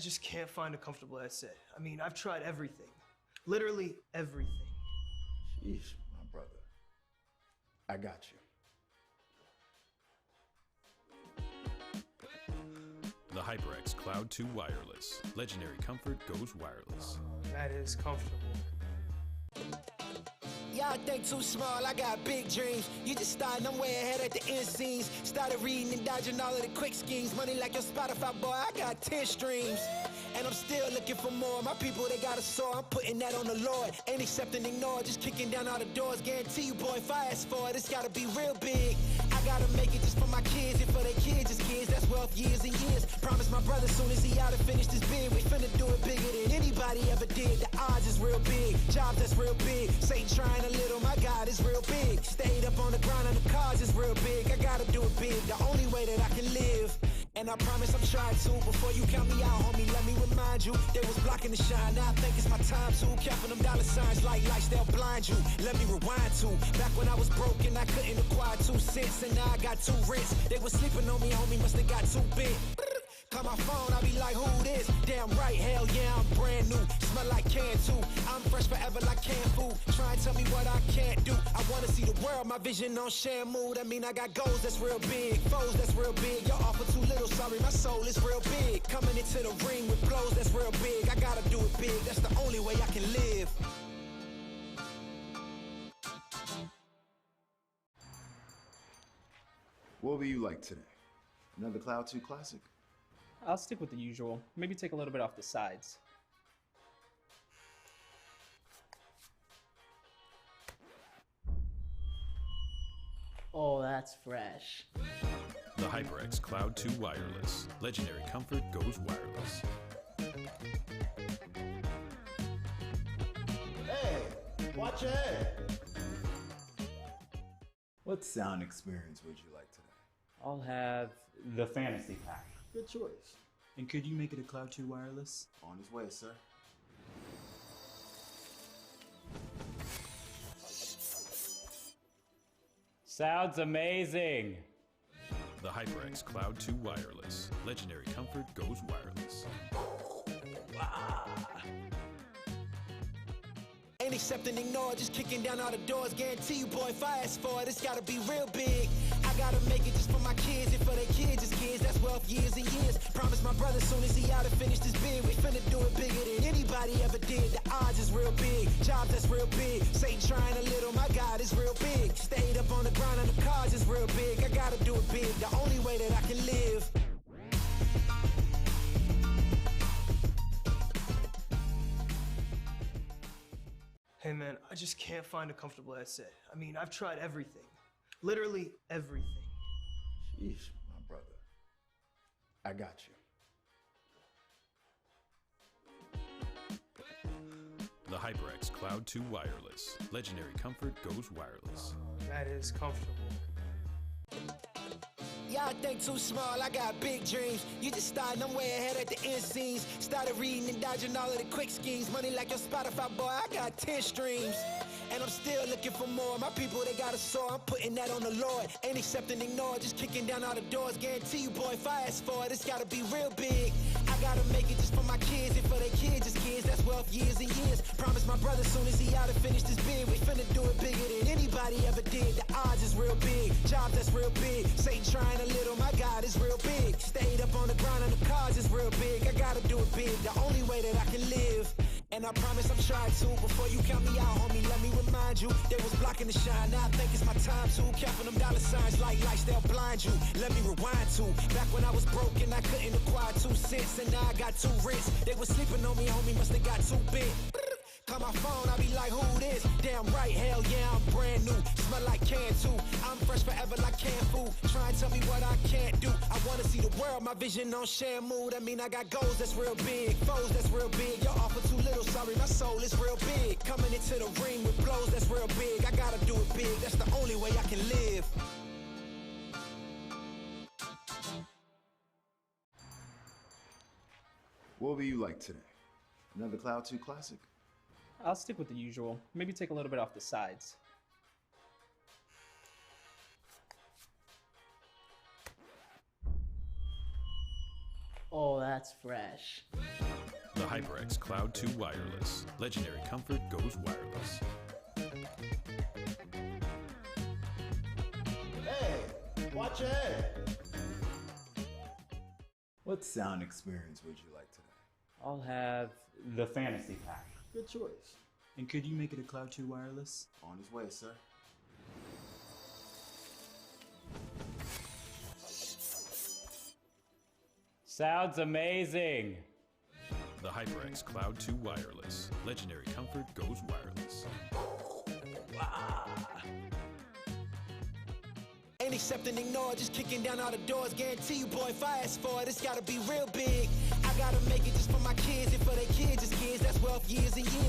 just can't find a comfortable headset. I mean, I've tried everything. Literally everything. Sheesh, my brother. I got you. The HyperX Cloud 2 Wireless. Legendary comfort goes wireless. That is comfortable. Y'all think too small, I got big dreams. You just starting, I'm way ahead at the end scenes. Started reading and dodging all of the quick schemes. Money like your Spotify, boy, I got 10 streams. And I'm still looking for more. My people, they got a soar, I'm putting that on the Lord. Ain't accepting, ignore, just kicking down all the doors. Guarantee you, boy, if I ask for it, it's gotta be real big. I gotta make it just for my kids and for their kids, just kids. That's wealth years and years. Promise my brother soon as he out and finish this bid, we finna do it bigger than anybody ever did. The odds is real big, jobs that's real big. Satan trying a little, my God is real big. Stayed up on the grind on the cars is real big. I gotta do it big, the only way that I can live. And I promise I'm trying to. Before you count me out, homie, let me remind you. They was blocking the shine, now I think it's my time to. Counting them dollar signs like lights, they'll blind you. Let me rewind to back when I was broke and I couldn't acquire 2 cents. And now I got 2 rents. They was sleeping on me, homie, must have got too big. Call my phone, I be like, who this? Damn right, hell yeah, I'm brand new. Smell like can too. I'm fresh forever like canned food. Try and tell me what I can't do. I wanna see the world, my vision on shamu. That mean I got goals that's real big, foes that's real big. Y'all offer too little, sorry, my soul is real big. Coming into the ring with blows that's real big. I gotta do it big, that's the only way I can live. What will you like today? Another Cloud 2 classic? I'll stick with the usual. Maybe take a little bit off the sides. Oh, that's fresh. The HyperX Cloud 2 Wireless. Legendary comfort goes wireless. Hey, watch your head. What sound experience would you like today? I'll have the fantasy pack. Good choice. And could you make it a Cloud 2 wireless? On his way, sir. Sounds amazing! The HyperX Cloud 2 Wireless. Legendary comfort goes wireless. Ain't accepting, ignore, just kicking down all the doors. Guarantee you, boy, if I ask for it, it's gotta be real big. I gotta make it just for my kids and for their kids, just kids. That's wealth years and years. Promise my brother soon as he out and finish this bid, we finna do it bigger than anybody ever did. The odds is real big, jobs that's real big. Satan trying a little, my God is real big. Stayed up on the grind on the cars is real big. I gotta do it big, the only way that I can live. Hey man, I just can't find a comfortable headset. I mean, I've tried everything. Literally everything. Sheesh, my brother. I got you. The HyperX Cloud 2 Wireless. Legendary comfort goes wireless. That is comfortable. Y'all think too small, I got big dreams. You just starting, I'm way ahead at the end scenes. Started reading and dodging all of the quick schemes. Money like your Spotify, boy, I got 10 streams. And I'm still looking for more. My people, they got a soar, I'm putting that on the Lord. Ain't accepting, ignore, just kicking down all the doors. Guarantee you, boy, if I ask for it, it's gotta be real big. I gotta make it just for my kids and for their kids, just kids. That's wealth years and years. Promise my brother soon as he out and finish this bid, we finna do it bigger than anybody ever did. The odds is real big, jobs that's real big. Satan trying a little, my God is real big. Stayed up on the grind on the cars is real big. I gotta do it big, the only way that I can live. And I promise I'm trying to. Before you count me out, homie, let me remind you. They was blocking the shine, now I think it's my time to. Counting them dollar signs like lights, they'll blind you. Let me rewind to back when I was broke and I couldn't acquire 2 cents. And now I got 2 rents. They was sleeping on me, homie, must have got too big. Call my phone, I be like, who this? Damn right, hell yeah, I'm brand new. Smell like can too. I'm fresh forever like canned food. Try and tell me what I can't do. I wanna see the world, my vision on shamu. That mean I got goals that's real big, foes that's real big. Y'all offer too little, sorry, my soul is real big. Coming into the ring with blows that's real big. I gotta do it big, that's the only way I can live. What will you like today? Another Cloud 2 classic? I'll stick with the usual. Maybe take a little bit off the sides. Oh, that's fresh. The HyperX Cloud 2 Wireless. Legendary comfort goes wireless. Hey, watch your head. What sound experience would you like today? I'll have the fantasy pack. Good choice. And could you make it a Cloud 2 Wireless? On his way, sir. Sounds amazing. The HyperX Cloud 2 Wireless. Legendary comfort goes wireless. Ain't accepting, ignore, just kicking down all the doors. Guarantee you, boy, if I ask for it, it's gotta be real big. I gotta make it just for my kids and for their kids' kids. That's wealth years and years.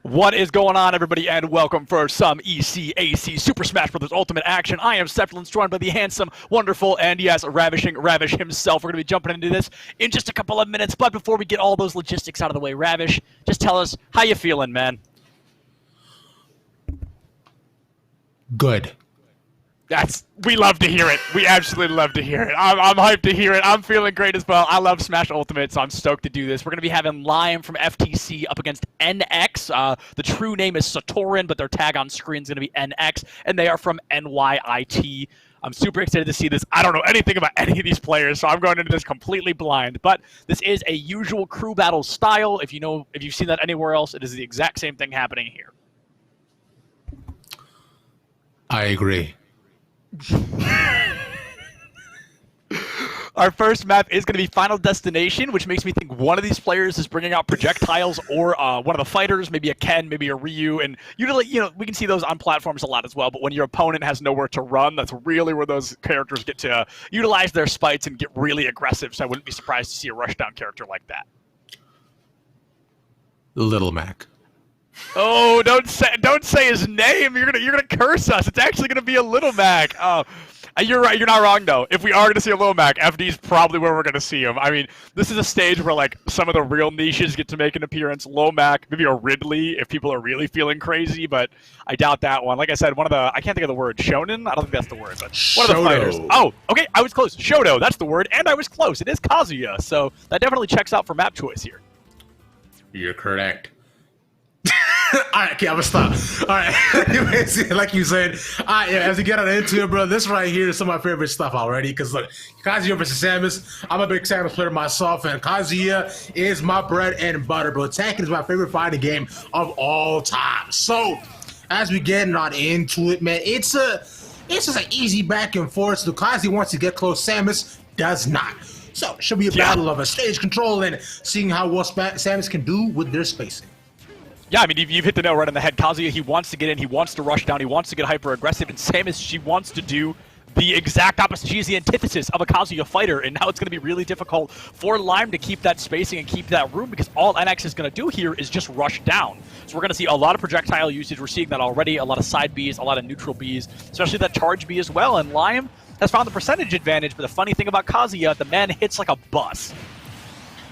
What is going on, everybody, and welcome for some ECAC Super Smash Bros. Ultimate action. I am Septilance, joined by the handsome, wonderful, and yes, ravishing Ravish himself. We're going to be jumping into this in just a couple of minutes, but before we get all those logistics out of the way, Ravish, just tell us how you feeling, man. Good. We love to hear it. We absolutely love to hear it. I'm hyped to hear it. I'm feeling great as well. I love Smash Ultimate, so I'm stoked to do this. We're going to be having Lime from FTC up against NX. The true name is Satorin, but their tag on screen is going to be NX, and they are from NYIT. I'm super excited to see this. I don't know anything about any of these players, so I'm going into this completely blind. But this is a usual crew battle style. If you've seen that anywhere else, it is the exact same thing happening here. I agree. Our first map is going to be Final Destination, which makes me think one of these players is bringing out projectiles, or one of the fighters, maybe a Ken, maybe a Ryu, and usually, we can see those on platforms a lot as well, but when your opponent has nowhere to run, that's really where those characters get to utilize their spites and get really aggressive, so I wouldn't be surprised to see a rushdown character like that. Little Mac. Oh, don't say his name. You're gonna curse us. It's actually gonna be a Little Mac. You're right. You're not wrong though. If we are gonna see a Little Mac, FD is probably where we're gonna see him. I mean, this is a stage where like some of the real niches get to make an appearance. Little Mac, maybe a Ridley if people are really feeling crazy, but I doubt that one. Like I said, I can't think of the word. Shonen? I don't think that's the word. But one of the fighters. Oh, okay. I was close. Shoto. That's the word, and I was close. It is Kazuya, so that definitely checks out for map choice here. You're correct. Alright, okay, I'm gonna stop. Alright, like you said, as we get on into it, bro, this right here is some of my favorite stuff already. Because look, Kazuya versus Samus, I'm a big Samus player myself, and Kazuya is my bread and butter, bro. Tekken is my favorite fighting game of all time. So, as we get on into it, man, it's just an easy back and forth. So Kazuya wants to get close, Samus does not. So, it should be a battle of a stage control and seeing how well Samus can do with their spacing. Yeah, I mean, you've hit the nail right on the head. Kazuya, he wants to get in, he wants to rush down, he wants to get hyper-aggressive, and Samus, she wants to do the exact opposite. She's the antithesis of a Kazuya fighter, and now it's going to be really difficult for Lime to keep that spacing and keep that room, because all NX is going to do here is just rush down. So we're going to see a lot of projectile usage. We're seeing that already, a lot of side Bs, a lot of neutral Bs, especially that charge B as well, and Lime has found the percentage advantage, but the funny thing about Kazuya, the man hits like a bus.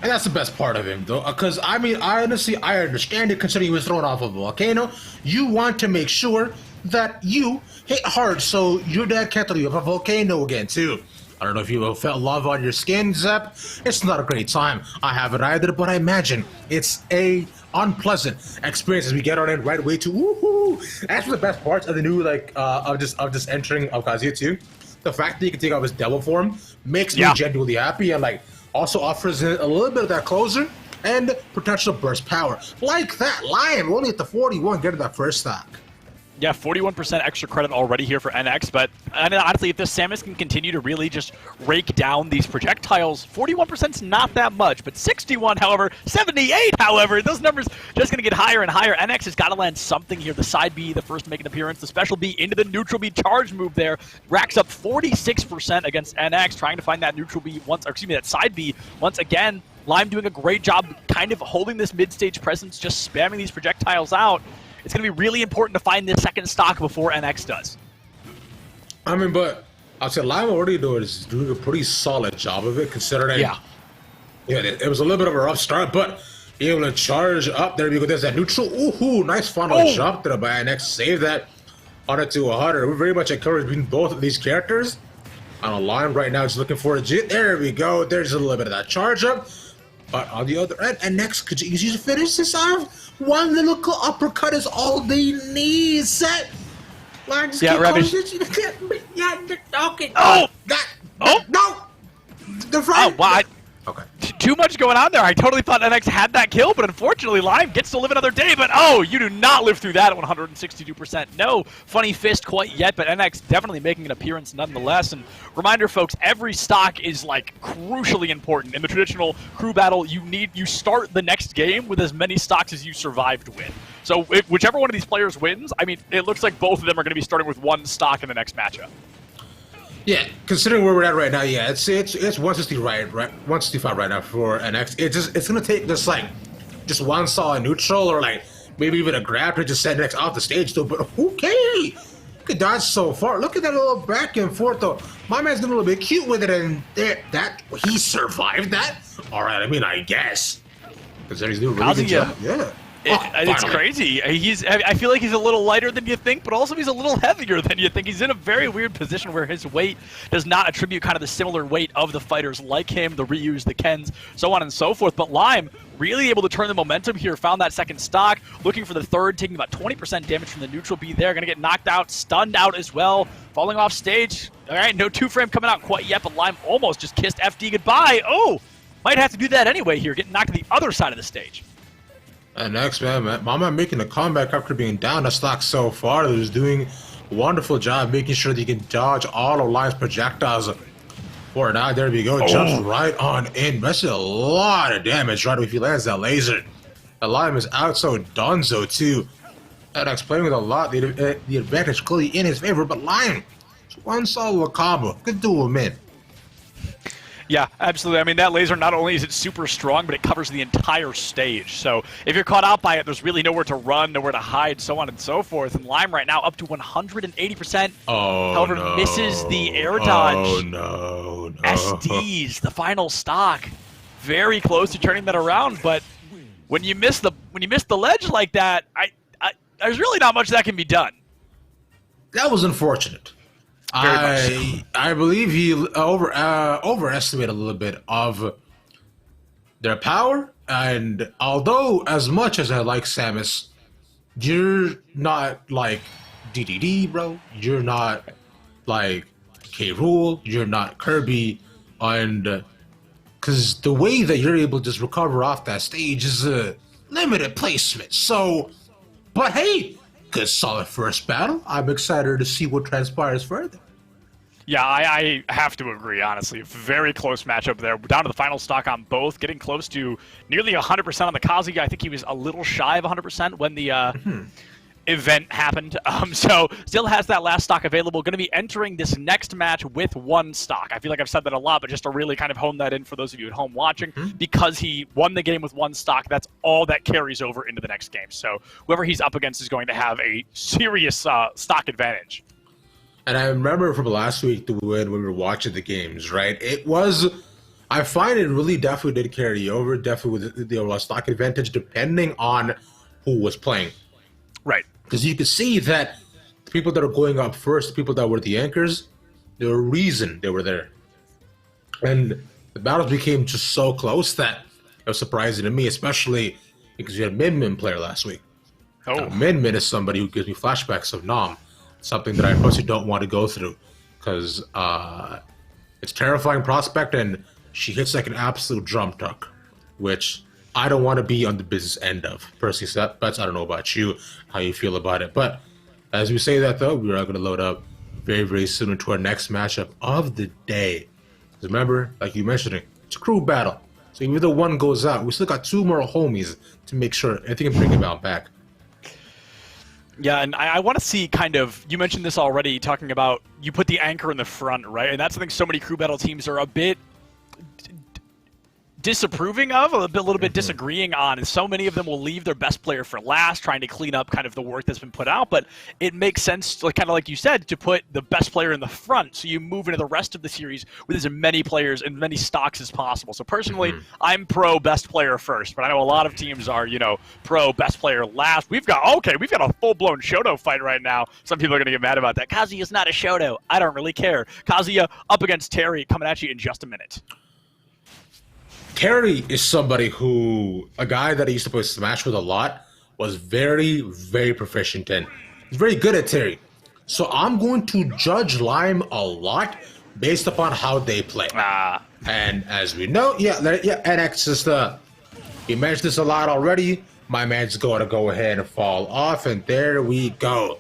And that's the best part of him, though, because, I mean, I understand it considering he was thrown off of a volcano. You want to make sure that you hit hard so your dad can't throw you off a volcano again, too. I don't know if you felt love on your skin, Zep. It's not a great time. I haven't either, but I imagine it's a unpleasant experience as we get on in right away to woohoo. That's one of the best parts of the new, of just entering of Kazuya, too. The fact that he can take off his devil form makes me genuinely happy, and, also offers a little bit of that closer and potential burst power. Like that, Lion only at the 41 getting that first stock. Yeah, 41% extra credit already here for NX, but honestly, if this Samus can continue to really just rake down these projectiles, 41% is not that much, but 61, however, 78, however, those numbers just going to get higher and higher. NX has got to land something here. The side B, the first to make an appearance, the special B into the neutral B charge move there, racks up 46% against NX, trying to find that neutral B that side B once again. Lime doing a great job kind of holding this mid-stage presence, just spamming these projectiles out. It's going to be really important to find this second stock before NX does. I mean, but I'll say Lime already is doing a pretty solid job of it, considering it was a little bit of a rough start, but able to charge up there because there's that neutral. Ooh, nice final jump there by NX. Save that on it to 100. We're very much encouraging both of these characters On a line right now, just looking for a jit. There we go. There's a little bit of that charge up. But on the other end, and next, could you easily finish this off? One little uppercut is all they need. Set. Line, just keep Ravish. Yeah, okay. Oh! No! The front. Oh, wow. Okay. Too much going on there. I totally thought NX had that kill, but unfortunately Lime gets to live another day. But oh, you do not live through that at 162%. No funny fist quite yet, but NX definitely making an appearance nonetheless. And reminder, folks, every stock is like crucially important. In the traditional crew battle, you start the next game with as many stocks as you survived with. So whichever one of these players wins, I mean, it looks like both of them are going to be starting with one stock in the next matchup. Yeah, considering where we're at right now, yeah, it's 160 right 165 right now for NX. It's gonna take just one solid neutral or like maybe even a grab to just send NX off the stage though. But okay, look at that so far. Look at that little back and forth though. My man's getting a little bit cute with it, and he survived that. All right, I mean, I guess because he's doing really good job. Yeah. It's crazy. I feel like he's a little lighter than you think, but also he's a little heavier than you think. He's in a very weird position where his weight does not attribute kind of the similar weight of the fighters like him, the Ryus, the Kens, so on and so forth. But Lime really able to turn the momentum here, found that second stock, looking for the third, taking about 20% damage from the neutral B there. Going to get knocked out, stunned out as well, falling off stage. All right, no two-frame coming out quite yet, but Lime almost just kissed FD goodbye. Oh, might have to do that anyway here, getting knocked to the other side of the stage. And next, man, Mama making a comeback after being down a stock so far. He's doing a wonderful job making sure that he can dodge all of Lime's projectiles. For now, there we go. Jumps right on in. That's a lot of damage right if he lands that laser. The Lime is out so donezo too. NX playing with a lot. The advantage clearly in his favor, but Lime, one solo combo. Could do him in. Yeah, absolutely. I mean, that laser, not only is it super strong, but it covers the entire stage. So if you're caught out by it, there's really nowhere to run, nowhere to hide, so on and so forth. And Lime right now up to 180%. However, misses the air dodge. Oh, no. SDs, the final stock. Very close to turning that around, but when you miss the ledge like that, there's really not much that can be done. That was unfortunate. I believe he overestimated a little bit of their power, and although as much as I like Samus, you're not like DDD, bro. You're not like K. Rool. You're not Kirby, and because the way that you're able to just recover off that stage is a limited placement. So, but hey, good solid first battle. I'm excited to see what transpires further. Yeah, I have to agree, honestly. Very close matchup there. Down to the final stock on both, getting close to nearly 100% on the Kazuya. I think he was a little shy of 100% when the event happened. So still has that last stock available. Going to be entering this next match with one stock. I feel like I've said that a lot, but just to really kind of hone that in for those of you at home watching, because he won the game with one stock, that's all that carries over into the next game. So whoever he's up against is going to have a serious stock advantage. And I remember from last week when we were watching the games, right? I find it really definitely did carry over, definitely with the stock advantage, depending on who was playing. Right. Because you could see that the people that are going up first, the people that were the anchors, there were a reason they were there. And the battles became just so close that it was surprising to me, especially because you had Min Min player last week. Oh. Min Min is somebody who gives me flashbacks of Nam. Something that I personally don't want to go through because it's a terrifying prospect and she hits like an absolute drum truck, which I don't want to be on the business end of. Personally, but I don't know about you, how you feel about it. But as we say that though, we are going to load up very, very soon into our next matchup of the day. Because remember, like you mentioned, it's a crew battle. So even though one goes out, we still got two more homies to make sure everything can bring about back. Yeah, and I want to see kind of, you mentioned this already, talking about you put the anchor in the front, right? And that's something so many crew battle teams are a bit disapproving of, a little bit disagreeing on, is so many of them will leave their best player for last, trying to clean up kind of the work that's been put out. But it makes sense, like kind of like you said, to put the best player in the front, so you move into the rest of the series with as many players and many stocks as possible. So personally, I'm pro best player first, but I know a lot of teams are, pro best player last. We've got a full-blown Shoto fight right now. Some people are going to get mad about that. Kazuya's not a Shoto. I don't really care. Kazuya up against Terry, coming at you in just a minute. Terry is somebody who, a guy that I used to play Smash with a lot, was very, very proficient in. He's very good at Terry. So I'm going to judge Lime a lot based upon how they play. And as we know, NX is we mentioned this a lot already. My man's going to go ahead and fall off, and there we go.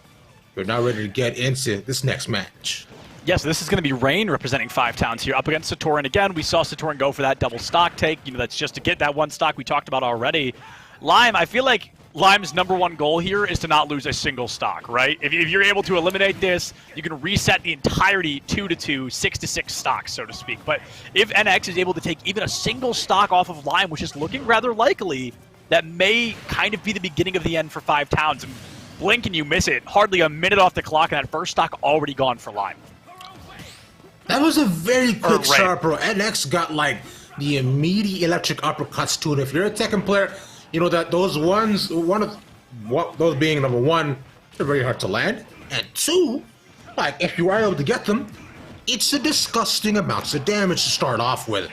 We're now ready to get into this next match. Yes, this is going to be Rain representing 5 Towns here up against Satoran. Again, we saw Satoran go for that double stock take. That's just to get that one stock we talked about already. Lime, I feel like Lime's #1 goal here is to not lose a single stock, right? If you're able to eliminate this, you can reset the entirety 2-2, 6-6 stocks, so to speak. But if NX is able to take even a single stock off of Lime, which is looking rather likely, that may kind of be the beginning of the end for 5 Towns. And blink and you miss it. Hardly a minute off the clock, and that first stock already gone for Lime. That was a very quick start, bro. NX got like the immediate electric uppercuts to it. If you're a Tekken player, you know that those ones, those being #1, they're very hard to land. And 2, like if you are able to get them, it's a disgusting amounts of damage to start off with.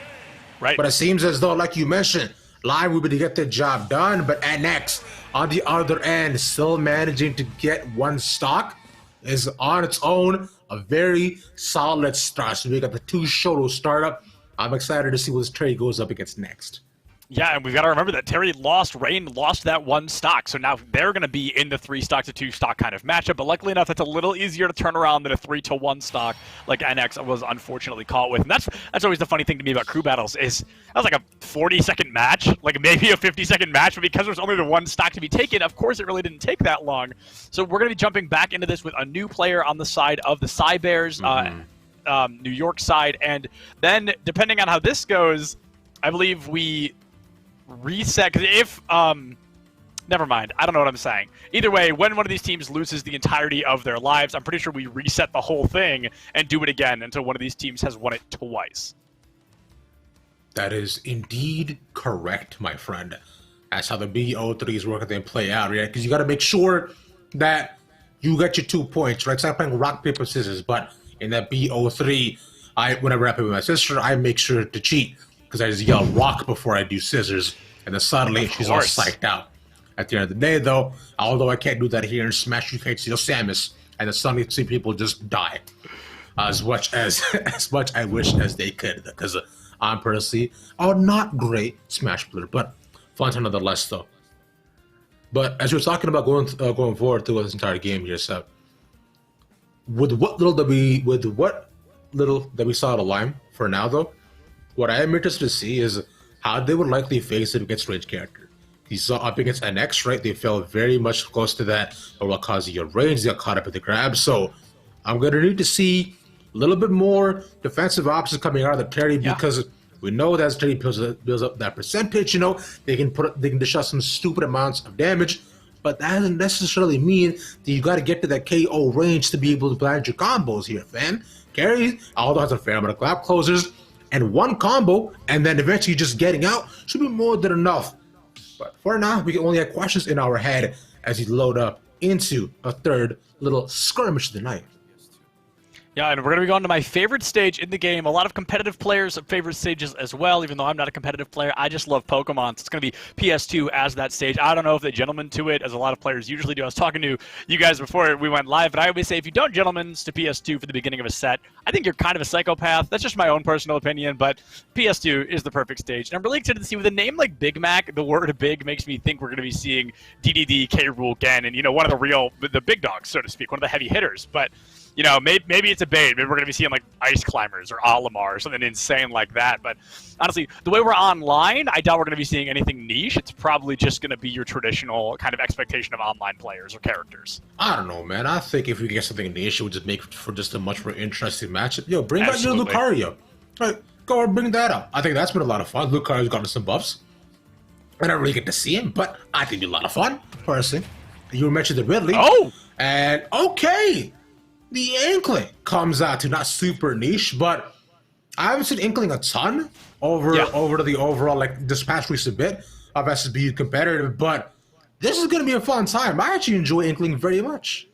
Right. But it seems as though, like you mentioned, Lime will be able to get the job done, but NX on the other end, still managing to get 1 stock, is on its own a very solid start. So we got the 2 Shoto startup. I'm excited to see what this Terry goes up against next. Yeah, and we've got to remember that Terry Rain lost that 1 stock, so now they're going to be in the 3 stock to 2 stock kind of matchup, but luckily enough, that's a little easier to turn around than a 3 to 1 stock like NX was unfortunately caught with. And that's always the funny thing to me about crew battles is that was like a 40-second match, like maybe a 50-second match, but because there's only the 1 stock to be taken, of course it really didn't take that long. So we're going to be jumping back into this with a new player on the side of the Psy Bears, New York side, and then depending on how this goes, I believe we reset, because if never mind, I don't know what I'm saying. Either way, when one of these teams loses the entirety of their lives, I'm pretty sure we reset the whole thing and do it again until one of these teams has won it twice. That is indeed correct, my friend. That's how the BO3s work and then play out, right? Because you got to make sure that you get your 2 points, right? It's like playing rock, paper, scissors, but in that BO3, whenever I play with my sister, I make sure to cheat, because I just yell rock before I do scissors, and then suddenly she's all psyched out. At the end of the day, though, although I can't do that here in Smash, you can't steal Samus, and then suddenly see people just die. As much I wish as they could, because I'm personally a not great Smash player, but fun nonetheless, though. But as you're talking about going forward through this entire game here, so with what little that we saw the Lime for now, though, what I am interested to see is how they would likely face it against range character. You saw up against NX, right? They fell very much close to that Kazuya range. They got caught up in the grab. So I'm going to need to see a little bit more defensive options coming out of the Terry, because we know that as Terry builds up that percentage, they can dish out some stupid amounts of damage. But that doesn't necessarily mean that you got to get to that KO range to be able to land your combos here, fam. Carry, although has a fair amount of grab closers, and 1 combo, and then eventually just getting out should be more than enough. But for now, we can only have questions in our head as you load up into a 3rd little skirmish of the night. Yeah, and we're going to be going to my favorite stage in the game. A lot of competitive players have favorite stages as well, even though I'm not a competitive player. I just love Pokemon. So it's going to be PS2 as that stage. I don't know if they gentleman to it, as a lot of players usually do. I was talking to you guys before we went live, but I always say if you don't gentlemans to PS2 for the beginning of a set, I think you're kind of a psychopath. That's just my own personal opinion, but PS2 is the perfect stage. And I'm really excited to see with a name like Big Mac, the word big makes me think we're going to be seeing DDD, K-Rool, Gen, and, one of the big dogs, so to speak, one of the heavy hitters. But maybe it's a bait. Maybe we're going to be seeing like Ice Climbers or Olimar or something insane like that. But honestly, the way we're online, I doubt we're going to be seeing anything niche. It's probably just going to be your traditional kind of expectation of online players or characters. I don't know, man. I think if we get something niche, it would just make for just a much more interesting matchup. Bring back your Lucario. Right? go and bring that up. I think that's been a lot of fun. Luke Carter's gotten some buffs. I don't really get to see him, but I think it'd be a lot of fun, personally. You mentioned the Ridley. Oh! And, okay, the Inkling comes out to not super niche, but I haven't seen Inkling a ton over the overall, like, this past recent bit of SSBU competitive, but this is going to be a fun time. I actually enjoy Inkling very much.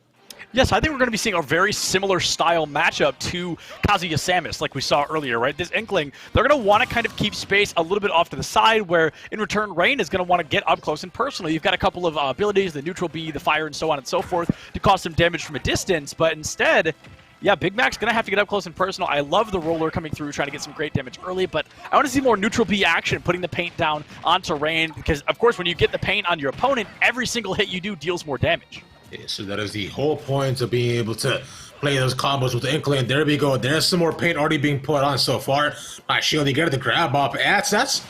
Yes, I think we're going to be seeing a very similar style matchup to Kazuya Samus, like we saw earlier, right? This Inkling, they're going to want to kind of keep space a little bit off to the side, where in return, Rain is going to want to get up close and personal. You've got a couple of abilities, the neutral B, the fire, and so on and so forth, to cause some damage from a distance, but instead, yeah, Big Mac's going to have to get up close and personal. I love the roller coming through, trying to get some great damage early, but I want to see more neutral B action, putting the paint down onto Rain, because, of course, when you get the paint on your opponent, every single hit you do deals more damage. Yeah, so that is the whole point of being able to play those combos with the Inkling. There we go. There's some more paint already being put on so far. Nice shield, they get the grab up. That's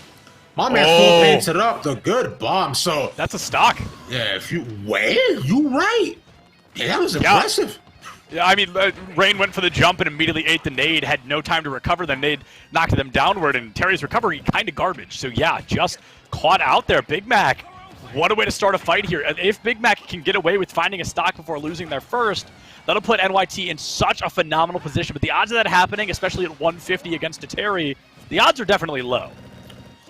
my man full painted up. The good bomb. So that's a stock. Yeah, if you you right. Yeah, that was impressive. Yeah, I mean, Rain went for the jump and immediately ate the nade, had no time to recover. The nade knocked them downward, and Terry's recovery kind of garbage. So yeah, just caught out there. Big Mac, what a way to start a fight here. If Big Mac can get away with finding a stock before losing their first, that'll put NYT in such a phenomenal position. But the odds of that happening, especially at 150 against a Terry, the odds are definitely low.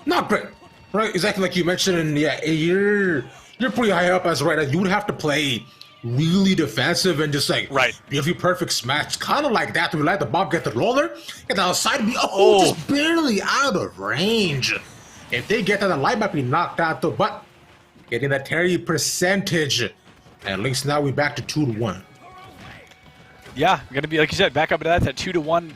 Not great. Right, exactly like you mentioned, and yeah, you're pretty high up as right. You would have to play really defensive and just like beautifully perfect smash, kind of like that. We let the bomb get the roller, get the outside, be just barely out of range. If they get that, the light might be knocked out though, but getting that Terry percentage, at least now we're back to 2-1. Yeah, we're gonna be, like you said, back up to that 2-1.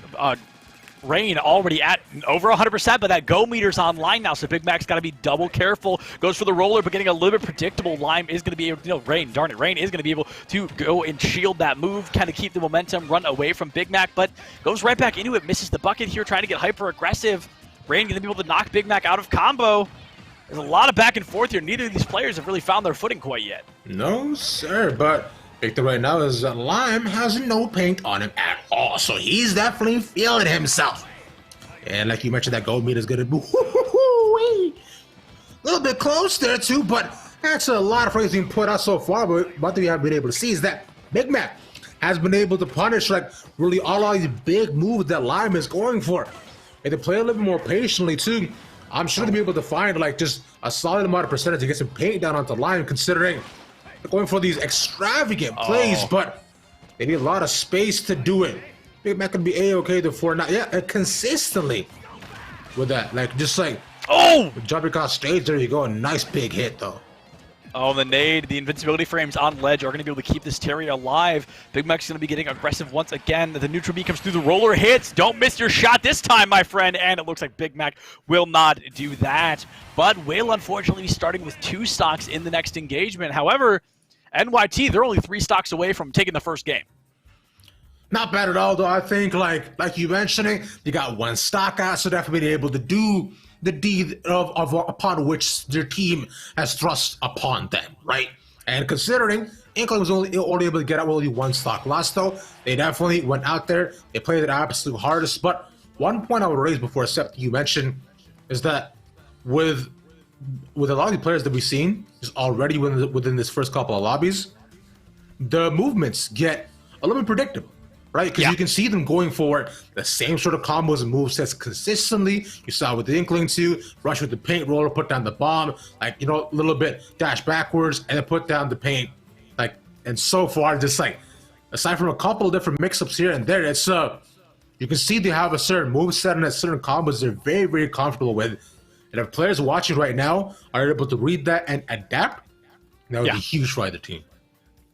Rain already at over 100%, but that go meter's online now, so Big Mac's got to be double careful. Goes for the roller, but getting a little bit predictable. Lime is going to be able, Rain is going to be able to go and shield that move, kind of keep the momentum, run away from Big Mac, but goes right back into it, misses the bucket here, trying to get hyper aggressive. Rain going to be able to knock Big Mac out of combo. There's a lot of back and forth here. Neither of these players have really found their footing quite yet. No, sir, but Victor right now is Lime has no paint on him at all, so he's definitely feeling himself. And like you mentioned, that gold meter is going to be a little bit close there too, but that's a lot of praise being put out so far. But what we have been able to see is that Big Mac has been able to punish like really all of these big moves that Lime is going for. If they play a little bit more patiently too, I'm sure they'll be able to find like just a solid amount of percentage to get some paint down onto Lime, considering they're going for these extravagant plays, but they need a lot of space to do it. Big Mac can be A-okay before now. Yeah, consistently with that. Like, just like, jumping across stage, there you go. A nice big hit, though. Oh, the nade, the invincibility frames on ledge are going to be able to keep this Terry alive. Big Mac's going to be getting aggressive once again. The neutral B comes through, the roller hits. Don't miss your shot this time, my friend. And it looks like Big Mac will not do that. But will, unfortunately, be starting with 2 stocks in the next engagement. However, NYT, they're only 3 stocks away from taking the first game. Not bad at all, though. I think, like you mentioning, you got 1 stock out, so definitely able to do the deed of upon which their team has thrust upon them, right? And considering Inkling was only able to get out only 1 stock loss, though, they definitely went out there, they played their absolute hardest. But one point I would raise before Seth, you mentioned, is that with a lot of the players that we've seen just already within this first couple of lobbies, the movements get a little bit predictable. Right, because you can see them going for the same sort of combos and movesets consistently. You saw with the Inkling too, rush with the paint roller, put down the bomb, like, you know, a little bit dash backwards and then put down the paint. Like, and so far, just like, aside from a couple of different mix-ups here and there, it's you can see they have a certain moveset and a certain combos they're very, very comfortable with. And if players watching right now are able to read that and adapt, that would be huge for either team.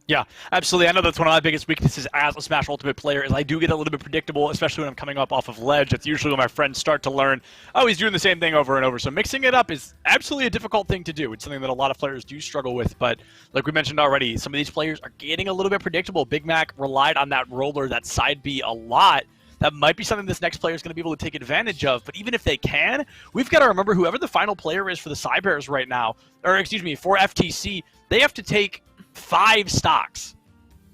Yeah, absolutely. I know that's one of my biggest weaknesses as a Smash Ultimate player is I do get a little bit predictable, especially when I'm coming up off of ledge. That's usually when my friends start to learn, oh, he's doing the same thing over and over. So mixing it up is absolutely a difficult thing to do. It's something that a lot of players do struggle with. But like we mentioned already, some of these players are getting a little bit predictable. Big Mac relied on that roller, that side B a lot. That might be something this next player is going to be able to take advantage of. But even if they can, we've got to remember whoever the final player is for the Cybears right now, or excuse me, for FTC, they have to take 5 stocks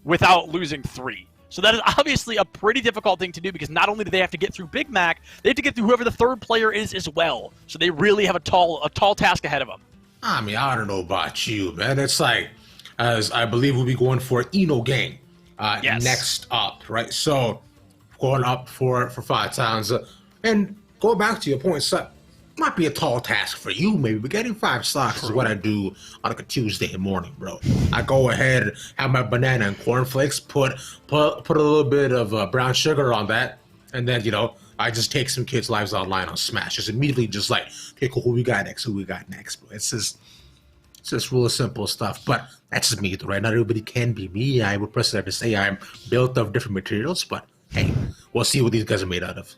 without losing 3. So that is obviously a pretty difficult thing to do because not only do they have to get through Big Mac, they have to get through whoever the third player is as well. So they really have a tall task ahead of them. I mean, I don't know about you, man. It's like, as I believe we'll be going for Eno Gang next up, right? So going up for 5 times. And go back to your point, so might be a tall task for you, maybe, but getting 5 stocks is what I do on like a Tuesday morning, bro. I go ahead, have my banana and cornflakes, put a little bit of brown sugar on that, and then, you know, I just take some kids' lives online on Smash. Just immediately just like, okay, cool, who we got next, bro. It's just real simple stuff, but that's just me, right? Not everybody can be me. I would personally have to say I'm built of different materials, but hey, we'll see what these guys are made out of.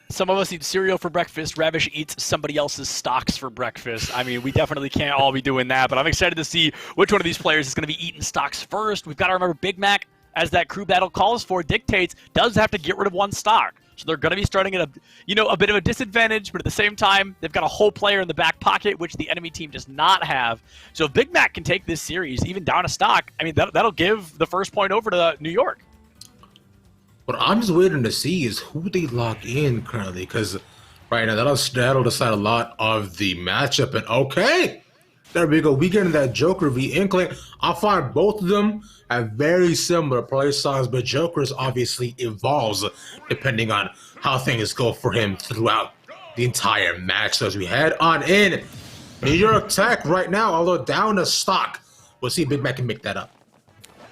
Some of us eat cereal for breakfast. Ravish eats somebody else's stocks for breakfast. I mean, we definitely can't all be doing that, but I'm excited to see which one of these players is going to be eating stocks first. We've got to remember Big Mac, as that crew battle calls for, dictates, does have to get rid of 1 stock. So they're going to be starting at a bit of a disadvantage, but at the same time, they've got a whole player in the back pocket, which the enemy team does not have. So if Big Mac can take this series, even down a stock, I mean, that'll give the first point over to New York. What I'm just waiting to see is who they lock in currently, because right now that'll decide a lot of the matchup. And okay, there we go. We get into that Joker v Inkling. I find both of them have very similar play styles, but Joker's obviously evolves depending on how things go for him throughout the entire match. So as we head on in, New York Tech right now, although down a stock, we'll see if Big Mac can make that up.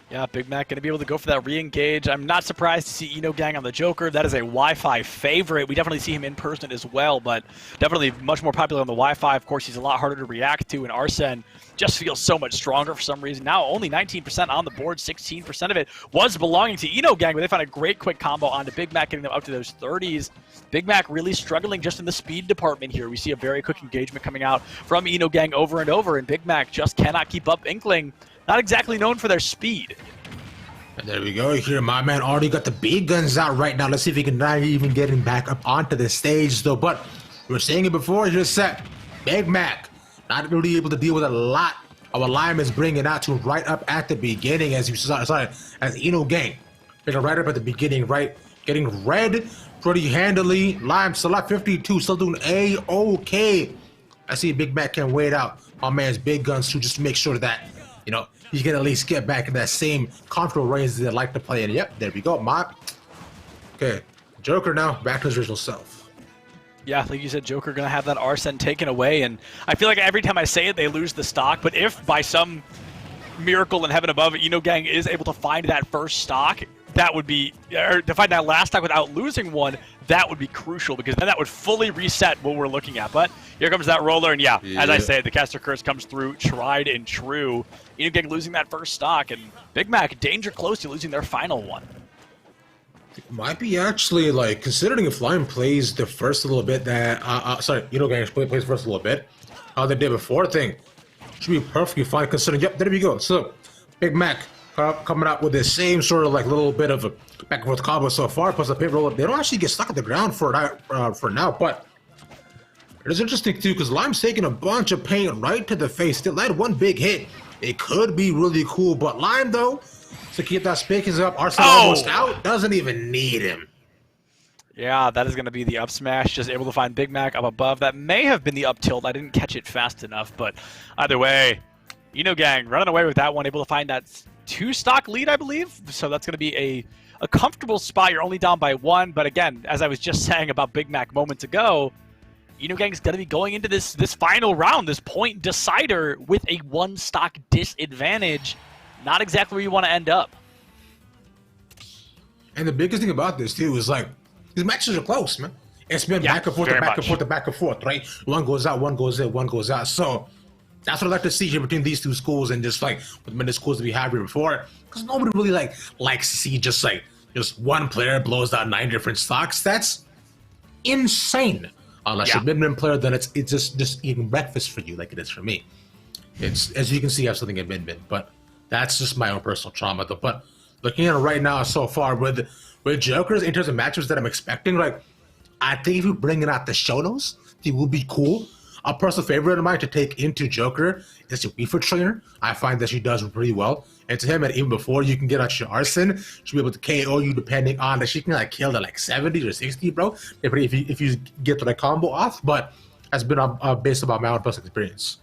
Yeah, Big Mac going to be able to go for that re-engage. I'm not surprised to see Eno Gang on the Joker. That is a Wi-Fi favorite. We definitely see him in person as well, but definitely much more popular on the Wi-Fi. Of course, he's a lot harder to react to, and Arsene just feels so much stronger for some reason. Now only 19% on the board, 16% of it was belonging to Eno Gang, but they found a great quick combo onto Big Mac, getting them up to those 30s. Big Mac really struggling just in the speed department here. We see a very quick engagement coming out from Eno Gang over and over, and Big Mac just cannot keep up. Inkling, not exactly known for their speed. And there we go. Here, my man already got the big guns out right now. Let's see if he can not even get him back up onto the stage, though. But we were saying it before, just set. Big Mac not really able to deal with a lot of what Lime is bringing out to right up at the beginning, as you saw, as Eno Gang. Picking right up at the beginning, right? Getting red pretty handily. Lime still at 52, still doing A-OK. I see Big Mac can wait out my man's big guns too, just to make sure that, you know, he can at least get back in that same comfortable range that they like to play in. Yep, there we go, Mop. Okay, Joker now back to his original self. Yeah, like you said, Joker going to have that Arsene taken away, and I feel like every time I say it, they lose the stock, but if by some miracle in heaven above, Eno Gang is able to find that first stock, that would be, or to find that last stock without losing one, that would be crucial, because then that would fully reset what we're looking at. But here comes that roller, and yeah, as I say, the caster curse comes through tried and true. Eno Gang losing that first stock, and Big Mac danger close to losing their final one. It might be actually, like, considering if Lime plays the first little bit that, Eno Gang plays first a little bit, how they did before, thing should be perfectly fine considering, yep, there we go. So, Big Mac coming out with the same sort of, like, little bit of a back and forth combo so far, plus a pit roll. They don't actually get stuck at the ground for now, but it is interesting, too, because Lime's taking a bunch of pain right to the face. Still had one big hit. It could be really cool, but Lime, though, to keep that spaces up, Arsene almost out, doesn't even need him. Yeah, that is going to be the up smash, just able to find Big Mac up above. That may have been the up tilt. I didn't catch it fast enough, but either way, Eno Gang running away with that one, able to find that 2-stock lead, I believe. So that's going to be a comfortable spot. You're only down by 1, but again, as I was just saying about Big Mac moments ago, Eno Gang's going to be going into this final round, this point decider, with a 1-stock disadvantage. Not exactly where you want to end up. And the biggest thing about this, too, is, like, these matches are close, man. It's been back and forth and back and forth and back and forth, right? One goes out, one goes in, one goes out. So that's what I like to see here between these two schools, and just, like, with the schools that we had here before. Because nobody really, likes to see just one player blows out 9 different stocks. That's insane. Unless you're a mid-min player, then it's just eating breakfast for you, like it is for me. It's, as you can see, I have something in mid-min, but that's just my own personal trauma, though. But looking at it right now so far with Jokers, in terms of matchups that I'm expecting, like, I think if you bring it out the Shonos, it will be cool. a personal favorite of mine to take into Joker is the Weaver Trainer. I find that she does pretty well. And to him, and even before you can get out your Arson, she'll be able to KO you depending on that. She can like kill at like 70 or 60, bro. If you get the combo off. But that's been based on my own personal experience.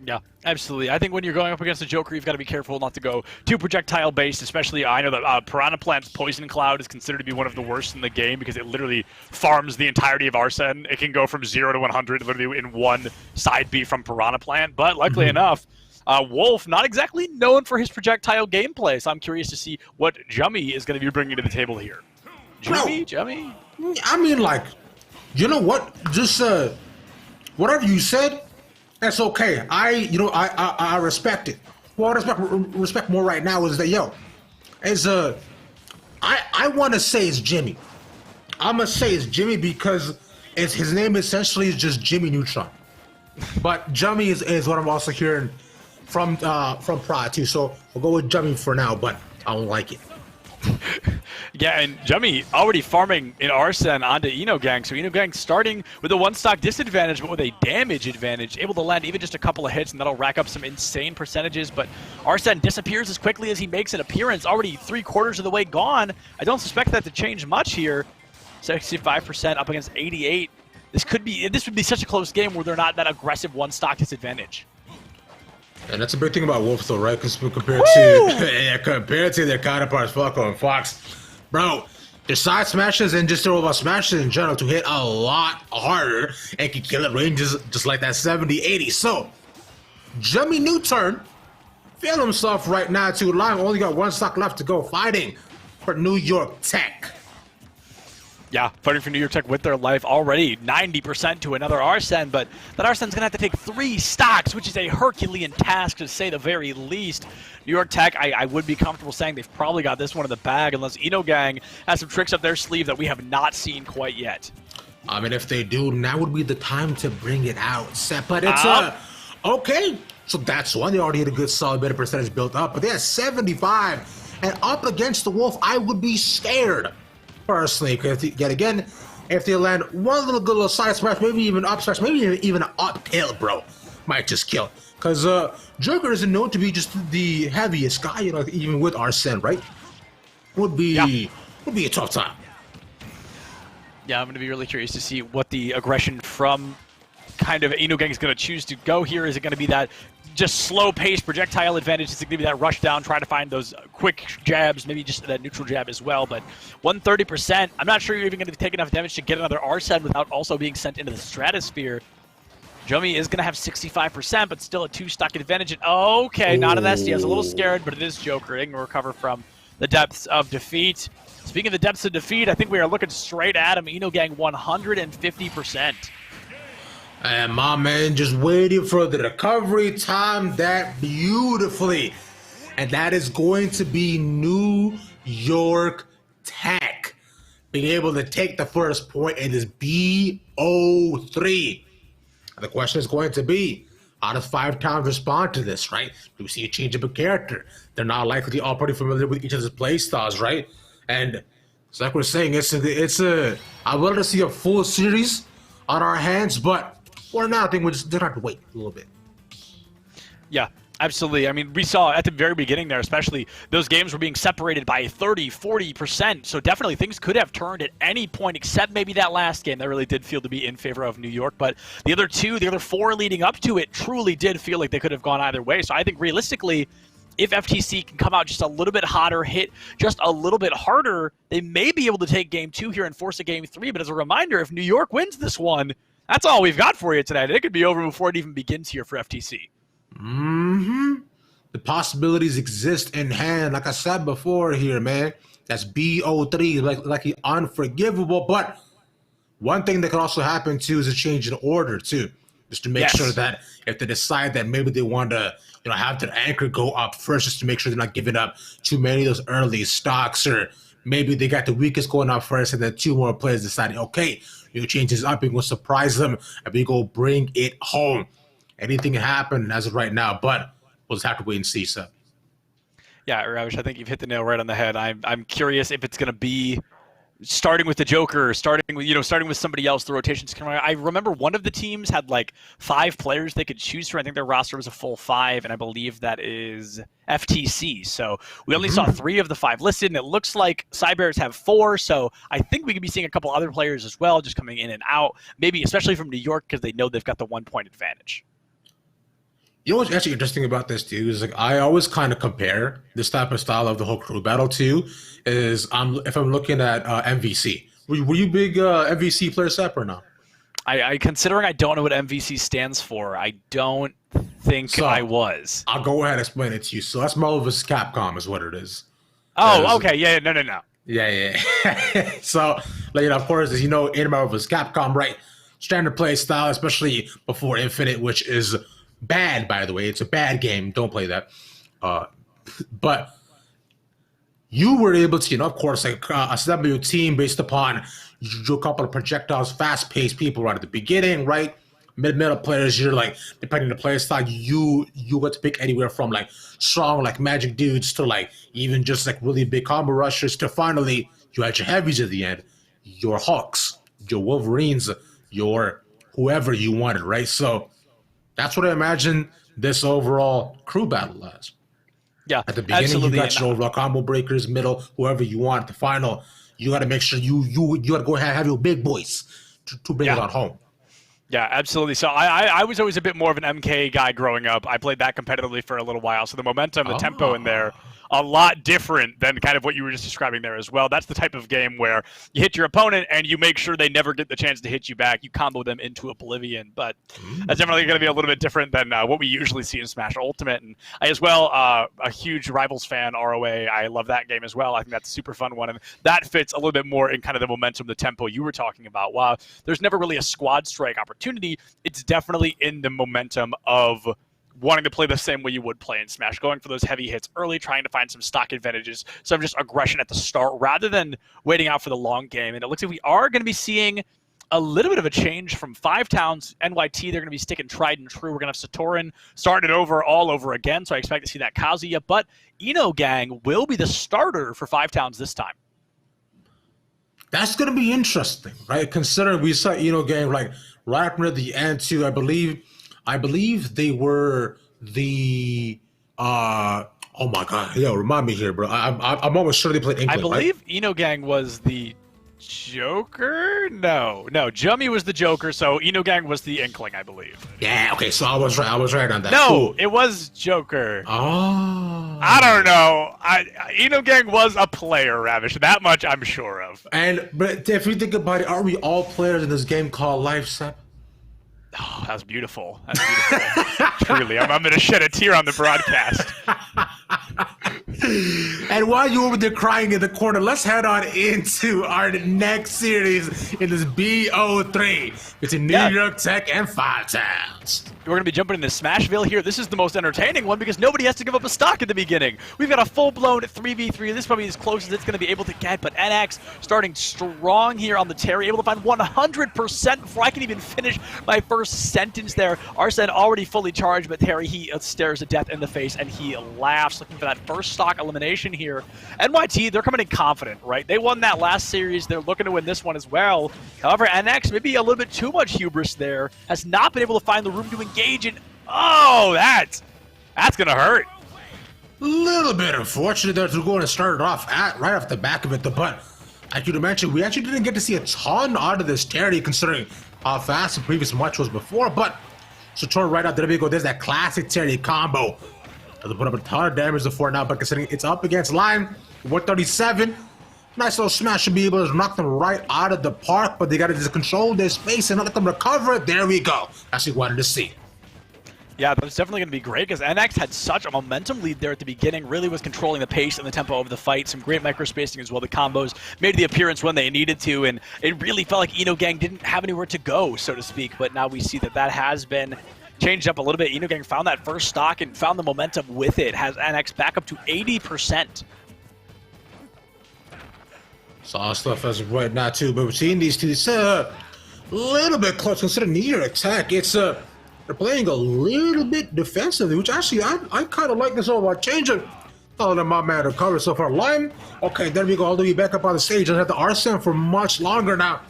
Yeah, absolutely. I think when you're going up against a Joker, you've got to be careful not to go too projectile-based, especially I know that Piranha Plant's Poison Cloud is considered to be one of the worst in the game because it literally farms the entirety of Arsene. It can go from 0 to 100 literally in one side B from Piranha Plant, but luckily enough, Wolf, not exactly known for his projectile gameplay, so I'm curious to see what Jummy is going to be bringing to the table here. Jummy? I mean, like, you know what? Just, whatever you said, that's okay. I respect it. What I respect more right now is that, I want to say it's Jimmy. I'm going to say it's Jimmy because his name essentially is just Jimmy Neutron. But Jummy is what I'm also hearing from Prod too. So we'll go with Jummy for now, but I don't like it. Yeah, and Jummy already farming in Arsene onto Enogang. So Enogang starting with a one-stock disadvantage, but with a damage advantage, able to land even just a couple of hits, and that'll rack up some insane percentages. But Arsene disappears as quickly as he makes an appearance, already 3/4 of the way gone. I don't suspect that to change much here. 65% up against 88. This would be such a close game where they're not that aggressive one-stock disadvantage. And that's a big thing about Wolf, though, right? Because compared to their counterparts, Falco and Fox, bro, their side smashes and just their overall smashes in general to hit a lot harder and can kill at ranges just like that 70-80. So, Jimmy Newturn feel himself right now to Lime. Only got one stock left to go, fighting for New York Tech. Yeah, fighting for New York Tech with their life already 90% to another Arsene, but that Arsene's going to have to take 3 stocks, which is a Herculean task to say the very least. New York Tech, I would be comfortable saying they've probably got this one in the bag unless Enogang has some tricks up their sleeve that we have not seen quite yet. I mean, if they do, now would be the time to bring it out. But it's, okay. So that's one. They already had a good solid bit of percentage built up, but they had 75. And up against the Wolf, I would be scared. Personally, because yet again, if they land one good little side smash, maybe even up smash, maybe even an up tilt, bro, might just kill. Because Joker isn't known to be just the heaviest guy, even with Arsene, right? Would be a tough time. Yeah, I'm going to be really curious to see what the aggression from kind of Enogang is going to choose to go here. Is it going to be that just slow-paced projectile advantage? Is it going to be that rush down, try to find those quick jabs, maybe just that neutral jab as well? But 130%, I'm not sure you're even going to take enough damage to get another Arsene without also being sent into the stratosphere. Jummy is going to have 65%, but still a 2-stock advantage. And okay, not an SD. I was a little scared, but it is Joker. They can recover from the depths of defeat. Speaking of the depths of defeat, I think we are looking straight at him. Enogang 150%. And my man just waiting for the recovery time that beautifully. And that is going to be New York Tech being able to take the first point in this BO3. The question is going to be, how does 5 times respond to this, right? Do we see a change of a character? They're not likely all pretty familiar with each other's play styles, right? And it's like we're saying, I would love to see a full series on our hands, but for now, I think we're just going to have to wait a little bit. Yeah, absolutely. I mean, we saw at the very beginning there, especially, those games were being separated by 30, 40%. So definitely things could have turned at any point, except maybe that last game that really did feel to be in favor of New York. But the other 4 leading up to it truly did feel like they could have gone either way. So I think realistically, if FTC can come out just a little bit hotter, hit just a little bit harder, they may be able to take game 2 here and force a game 3. But as a reminder, if New York wins this one, that's all we've got for you tonight. It could be over before it even begins here for FTC. The possibilities exist in hand. Like I said before here, man. That's BO3, like unforgivable. But one thing that could also happen, too, is a change in order, too. Just to make sure that if they decide that maybe they want to have their anchor go up first, just to make sure they're not giving up too many of those early stocks, or maybe they got the weakest going up first and then 2 more players deciding, okay, you change this up, we're going to surprise them, and we go bring it home. Anything can happen as of right now, but we'll just have to wait and see, so. Yeah, Ravish, I think you've hit the nail right on the head. I'm curious if it's going to be starting with the Joker, starting with somebody else, the rotations coming. I remember one of the teams had like 5 players they could choose from. I think their roster was a full 5, and I believe that is FTC. So we only saw 3 of the 5 listed, and it looks like Cybears have 4. So I think we could be seeing a couple other players as well, just coming in and out. Maybe especially from New York because they know they've got the 1-point advantage. You know what's actually interesting about this too is like I always kind of compare this type of style of the whole crew battle to is if I'm looking at MVC. Were you big MVC player, Sep, or no? I considering I don't know what MVC stands for, I don't think I was. I'll go ahead and explain it to you. So that's Marvel vs. Capcom is what it is. Oh, okay. Yeah, no. Yeah. So, like, of course, as you know, in Marvel vs. Capcom, right? Standard play style, especially before Infinite, which is bad, by the way. It's a bad game. Don't play that. But you were able to, of course, like assemble your team based upon your couple of projectiles, fast-paced people right at the beginning, right? Mid-middle players, you're like, depending on the player style, you get to pick anywhere from like strong, like magic dudes to like even just like really big combo rushers to finally you had your heavies at the end, your Hawks, your Wolverines, your whoever you wanted, right? So that's what I imagine this overall crew battle as. Yeah, at the beginning, absolutely. You got your overall combo breakers, middle, whoever you want. At the final, you got to make sure you got to go ahead and have your big boys to bring it on home. Yeah, absolutely. So I was always a bit more of an MK guy growing up. I played that competitively for a little while. So the momentum, the tempo in there, a lot different than kind of what you were just describing there as well. That's the type of game where you hit your opponent and you make sure they never get the chance to hit you back. You combo them into oblivion. But that's definitely going to be a little bit different than what we usually see in Smash Ultimate. And I, as well, a huge Rivals fan, ROA. I love that game as well. I think that's a super fun one. And that fits a little bit more in kind of the momentum, the tempo you were talking about. While there's never really a squad strike opportunity, it's definitely in the momentum of wanting to play the same way you would play in Smash, going for those heavy hits early, trying to find some stock advantages, some just aggression at the start rather than waiting out for the long game. And it looks like we are going to be seeing a little bit of a change from 5 Towns. NYT, they're going to be sticking tried and true. We're going to have Satorin starting it over all over again, so I expect to see that Kazuya. But Eno Gang will be the starter for 5 Towns this time. That's going to be interesting, right? Considering we saw Eno Gang like right near the end too. I believe they were the oh my god, remind me here, bro. I'm almost sure they played Inkling. I believe Eno Gang was the Joker. No, Jummy was the Joker, so Eno Gang was the Inkling, I believe. Yeah, okay, so I was right on that. No, cool. It was Joker. Oh, I don't know. Eno Gang was a player, Ravish. That much I'm sure of. But if you think about it, are we all players in this game called Life, Sep? Oh, that's beautiful. Truly, I'm going to shed a tear on the broadcast. And while you're over there crying in the corner, let's head on into our next series in this BO3 between New York Tech and 5 Towns. We're going to be jumping into Smashville here. This is the most entertaining one because nobody has to give up a stock at the beginning. We've got a full-blown 3v3. This is probably as close as it's going to be able to get, but NX starting strong here on the Terry, able to find 100% before I can even finish my first sentence there. Arsene already fully charged, but Terry, he stares at death in the face, and he laughs, looking for that first stock elimination here. NYT, they're coming in confident, right? They won that last series. They're looking to win this one as well. However, NX, maybe a little bit too much hubris there, has not been able to find the room to engage in. Oh, that's going to hurt. Little bit unfortunate that we're going to start it off right off the back of it, but like you mentioned, we actually didn't get to see a ton out of this Terry considering how fast the previous match was before, but Sator right out there we go. There's that classic Terry combo. Doesn't put up a ton of damage before now, but considering it's up against Line, 137, nice little smash should be able to knock them right out of the park, but they got to just control their space and not let them recover. There we go. That's what we wanted to see. Yeah, that's definitely going to be great because NX had such a momentum lead there at the beginning, really was controlling the pace and the tempo of the fight. Some great micro-spacing as well. The combos made the appearance when they needed to, and it really felt like Eno Gang didn't have anywhere to go, so to speak. But now we see that that has been changed up a little bit. Eno Gang found that first stock and found the momentum with it. Has NX back up to 80%. Saw stuff as of right now too, but we're seeing these two. It's a little bit close considering New York Tech. It's they're playing a little bit defensively, which actually I kind of like this overall change. Oh, my man recovered so far. Lime. Okay, there we go. All the way back up on the stage. I have to RSM for much longer now.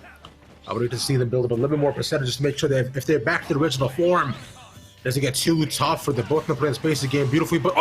I would need to see them build up a little bit more percentage to make sure that if they're back to the original form, it doesn't get too tough for the both to play in space again beautifully. But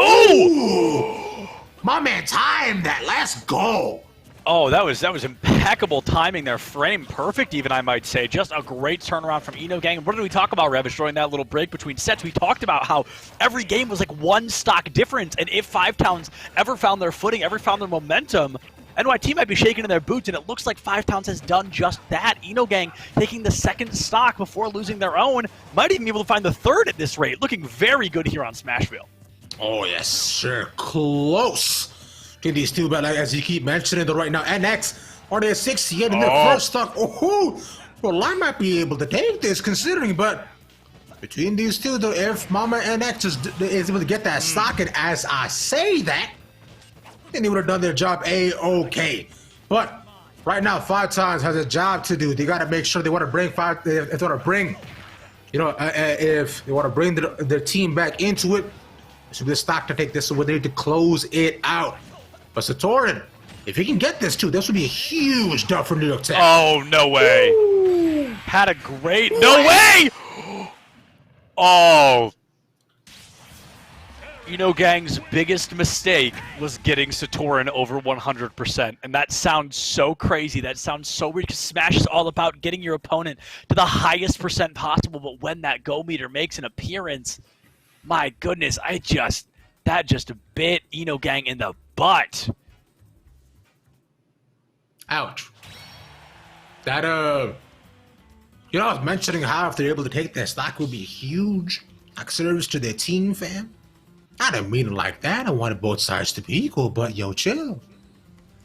my man timed that. Let's go. Oh, that was impeccable timing there. Frame perfect, even, I might say. Just a great turnaround from ECAC. What did we talk about, Revish, during that little break between sets? We talked about how every game was like one stock difference, and if Five Towns ever found their footing, ever found their momentum, NYIT might be shaking in their boots, and it looks like Five Towns has done just that. ECAC taking the second stock before losing their own, might even be able to find the third at this rate. Looking very good here on Smashville. Oh, yes, sure. Close to these two, but like, as you keep mentioning, right now, NX are they 68 in their first stock. Oh, well, I might be able to take this considering, but between these two, though, if Mama NX is able to get that stock, and as I say that, then they would have done their job A-okay. But right now, Five Towns has a job to do. They got to make sure they want to bring if they want to bring, if they want to bring their team back into it, so this stock to take this, so they need to close it out. But Satoran, if he can get this too, this would be a huge dub for New York Tech. Oh, no way. Ooh. Had a great... No way! Oh. ECAC's biggest mistake was getting Satoran over 100%. And that sounds so crazy. That sounds so weird, because Smash is all about getting your opponent to the highest percent possible. But when that go meter makes an appearance, my goodness, that just bit ECAC in the butt. Ouch. That, I was mentioning how if they're able to take that stock would be a huge service to their team, fam. I didn't mean it like that. I wanted both sides to be equal, but yo, chill.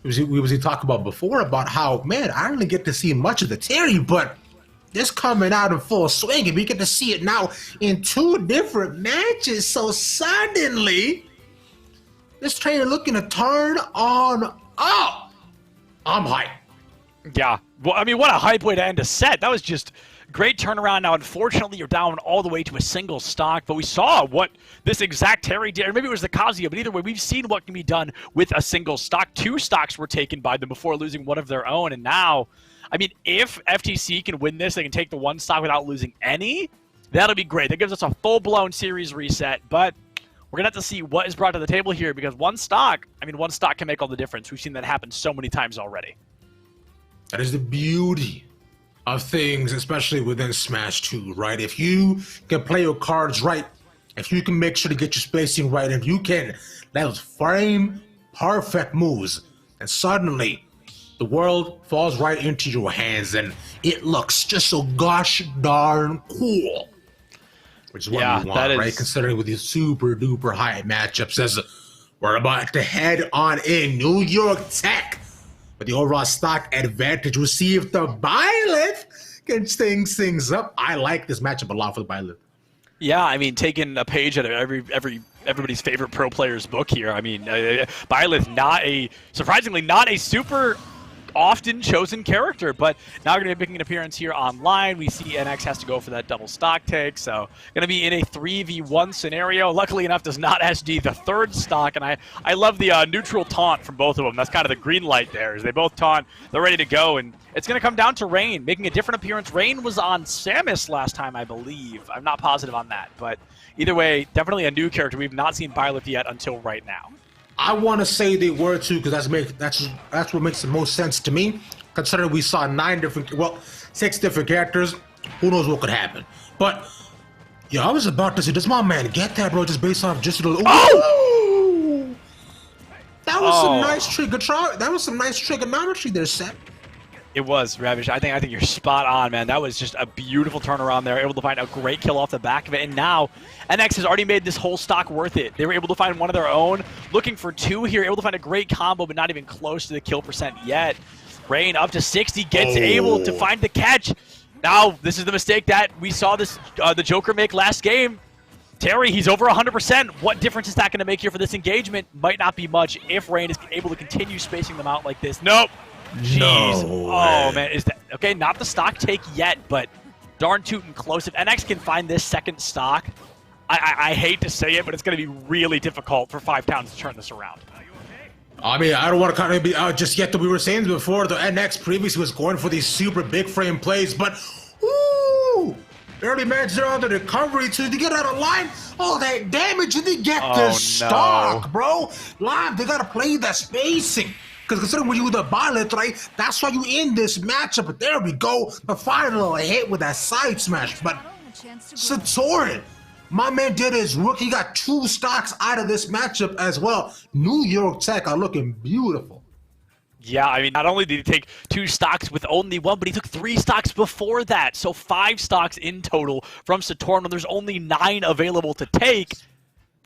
We was talking about before about how, man, I didn't get to see much of the Terry, but this coming out in full swing, and we get to see it now in 2 different matches. So suddenly, this trainer looking to turn on up. I'm hyped. Yeah. Well, I mean, what a hype way to end a set. That was just great turnaround. Now, unfortunately, you're down all the way to a single stock, but we saw what this exact Terry did, or maybe it was the Kazuya, but either way, we've seen what can be done with a single stock. 2 stocks were taken by them before losing one of their own, and now, I mean, if FTC can win this, they can take the 1 stock without losing any, that'll be great. That gives us a full-blown series reset, but we're going to have to see what is brought to the table here, because one stock can make all the difference. We've seen that happen so many times already. That is the beauty of things, especially within Smash 2, right? If you can play your cards right, if you can make sure to get your spacing right, if you can, those frame perfect moves, and suddenly the world falls right into your hands, and it looks just so gosh darn cool. Which is what we want, right? Considering with these super duper high matchups, as we're about to head on in New York Tech with the overall stock advantage. We'll see if the Byleth can sting things up. I like this matchup a lot for the Byleth. Yeah, I mean, taking a page out of everybody's favorite pro player's book here. I mean, Byleth surprisingly not a super often chosen character, but now we're going to be making an appearance here online. We see NX has to go for that double stock take, so going to be in a 3v1 scenario. Luckily enough, does not SD the 3rd stock, and I love the neutral taunt from both of them. That's kind of the green light there, as they both taunt. They're ready to go, and it's going to come down to Rain making a different appearance. Rain was on Samus last time, I believe. I'm not positive on that, but either way, definitely a new character. We've not seen Byleth yet until right now. I want to say they were too, because that's what makes the most sense to me. Considering we saw 6 different characters, who knows what could happen? But yeah, I was about to say, does my man get that, bro? Just based off just a little. Oh! That was some nice trigger. That was some nice trigonometry there, Seth. It was, Ravish. I think you're spot on, man. That was just a beautiful turnaround there. Able to find a great kill off the back of it. And now, NX has already made this whole stock worth it. They were able to find one of their own. Looking for 2 here. Able to find a great combo, but not even close to the kill percent yet. Rain up to 60. Gets able to find the catch. Now, this is the mistake that we saw the Joker make last game. Terry, he's over 100%. What difference is that going to make here for this engagement? Might not be much if Rain is able to continue spacing them out like this. Nope. Jeez. No oh, man. Is that okay? Not the stock take yet, but darn tootin' close. If NX can find this 2nd stock, I hate to say it, but it's going to be really difficult for 5 Towns to turn this around. I mean, I don't want to kind of be just yet that we were saying before, the NX previously was going for these super big frame plays, but ooh, early match there on the recovery to get out of line, all that damage, and they get the stock, bro. Live, they got to play that spacing. Because considering when you were the Violet, right, that's why you in this matchup. But there we go, the final hit with that side smash. But Satoran, my man did his work. He got 2 stocks out of this matchup as well. New York Tech are looking beautiful. Yeah, I mean, not only did he take 2 stocks with only 1, but he took 3 stocks before that. So 5 stocks in total from Satoran when there's only 9 available to take.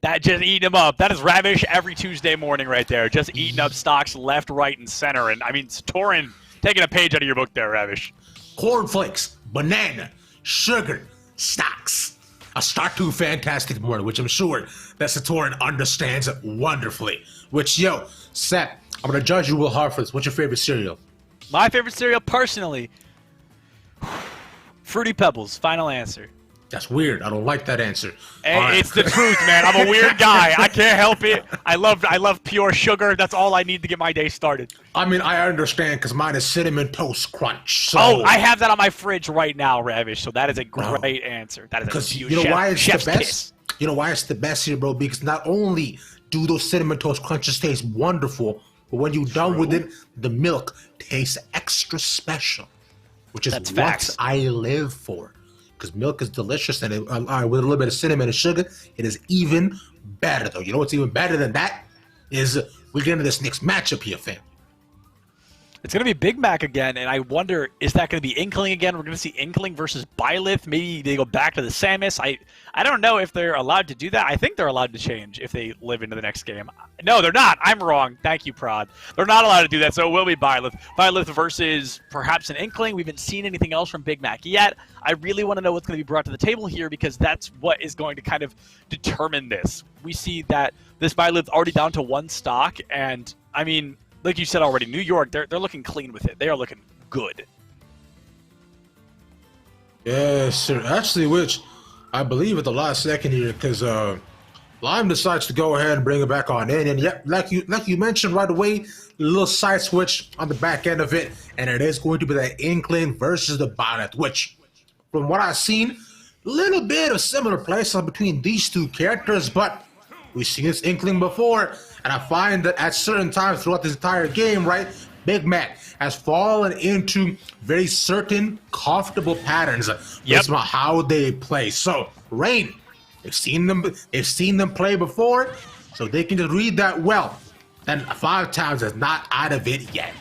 That just eating him up. That is Ravish every Tuesday morning right there. Just eating up stocks left, right, and center. And, I mean, Satoran taking a page out of your book there, Ravish. Cornflakes, banana, sugar, stocks. A start to a fantastic morning, which I'm sure that Satoran understands wonderfully. Which, yo, Seth, I'm going to judge you real hard for this. What's your favorite cereal? My favorite cereal, personally, Fruity Pebbles. Final answer. That's weird. I don't like that answer. Hey, it's the truth, man. I'm a weird guy. I can't help it. I love pure sugar. That's all I need to get my day started. I mean, I understand because mine is Cinnamon Toast Crunch. So. Oh, I have that on my fridge right now, Ravish. So that is a great answer. That is because you know why it's the best? Kiss. You know why it's the best here, bro? Because not only do those Cinnamon Toast Crunches taste wonderful, but when you're done with it, the milk tastes extra special, which is what I live for. Because milk is delicious, and with a little bit of cinnamon and sugar, it is even better, though. You know what's even better than that? Is we get into this next matchup here, fam. It's going to be Big Mac again, and I wonder, is that going to be Inkling again? We're going to see Inkling versus Byleth. Maybe they go back to the Samus. I don't know if they're allowed to do that. I think they're allowed to change if they live into the next game. No, they're not. I'm wrong. Thank you, Prod. They're not allowed to do that, so it will be Byleth. Byleth versus perhaps an Inkling. We haven't seen anything else from Big Mac yet. I really want to know what's going to be brought to the table here because that's what is going to kind of determine this. We see that this Byleth's already down to 1 stock, and, I mean, like you said already, New York, they're looking clean with it. They are looking good. Yes, sir. Actually, which I believe at the last second here, because Lime decides to go ahead and bring it back on in, and yep, like you mentioned right away, a little side switch on the back end of it, and it is going to be that Inkling versus the Bonnet, which, from what I've seen, a little bit of similar plays between these 2 characters, but we've seen this Inkling before. And I find that at certain times throughout this entire game, right, Big Mac has fallen into very certain comfortable patterns. That's about how they play. So, Rain, they've seen them play before, so they can just read that well. And 5 Towns is not out of it yet.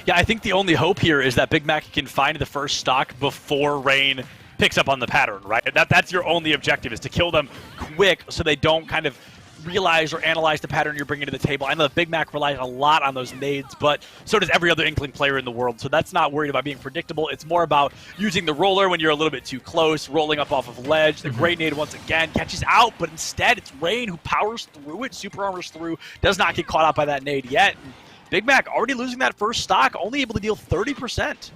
Yeah, I think the only hope here is that Big Mac can find the first stock before Rain picks up on the pattern, right? That's your only objective, is to kill them quick so they don't kind of realize or analyze the pattern you're bringing to the table. I know that Big Mac relies a lot on those nades, but so does every other Inkling player in the world, so that's not worried about being predictable. It's more about using the roller when you're a little bit too close, rolling up off of ledge. The great nade once again catches out, but instead it's Rain who powers through it, super armors through, does not get caught out by that nade yet. And Big Mac already losing that first stock, only able to deal 30%.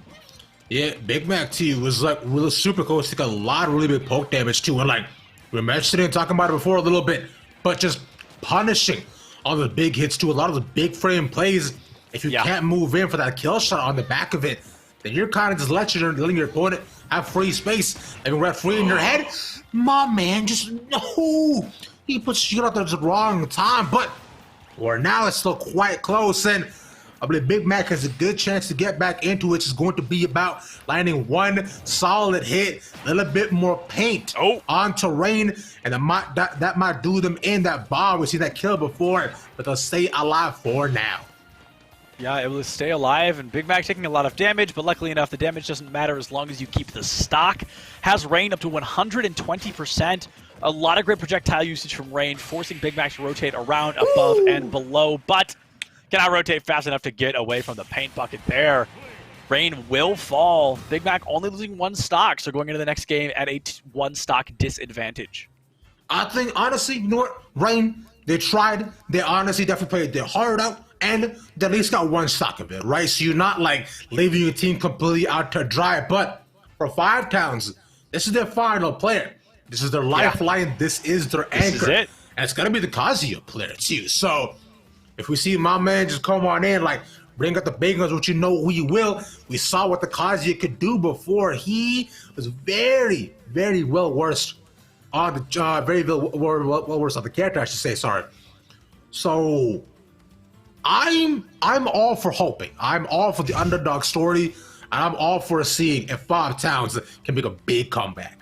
Yeah, Big Mac too was like really super close, took a lot of really big poke damage too, and like we mentioned it, talking about it before a little bit, but just punishing all the big hits too, a lot of the big frame plays. If you can't move in for that kill shot on the back of it, then you're kind of just letting your opponent have free space and red free in your head. My man, just no, he puts shit out there at the wrong time, but or now it's still quite close, and I believe Big Mac has a good chance to get back into it. It's going to be about landing 1 solid hit, a little bit more paint onto Rain, and that might do them in that bar. We see that kill before, but they'll stay alive for now. Yeah, able to stay alive, and Big Mac taking a lot of damage, but luckily enough, the damage doesn't matter as long as you keep the stock. Has Rain up to 120%. A lot of great projectile usage from Rain, forcing Big Mac to rotate around, above, and below, but cannot rotate fast enough to get away from the paint bucket there. Rain will fall. Big Mac only losing 1 stock, so going into the next game at a 1 stock disadvantage. I think, honestly, you know what? Rain, they tried. They honestly definitely played their heart out, and they at least got 1 stock of it, right? So you're not, like, leaving your team completely out to dry. But for 5 Towns, this is their final player. This is their lifeline. This is their anchor. This is it. And it's going to be the Kazuya player, too. So, if we see my man just come on in, like, bring out the big guns, which you know we will. We saw what the Kazuya could do before. He was very, very well versed on the very well versed on the character, I should say. Sorry. So, I'm all for hoping. I'm all for the underdog story, and I'm all for seeing if Bob Towns can make a big comeback.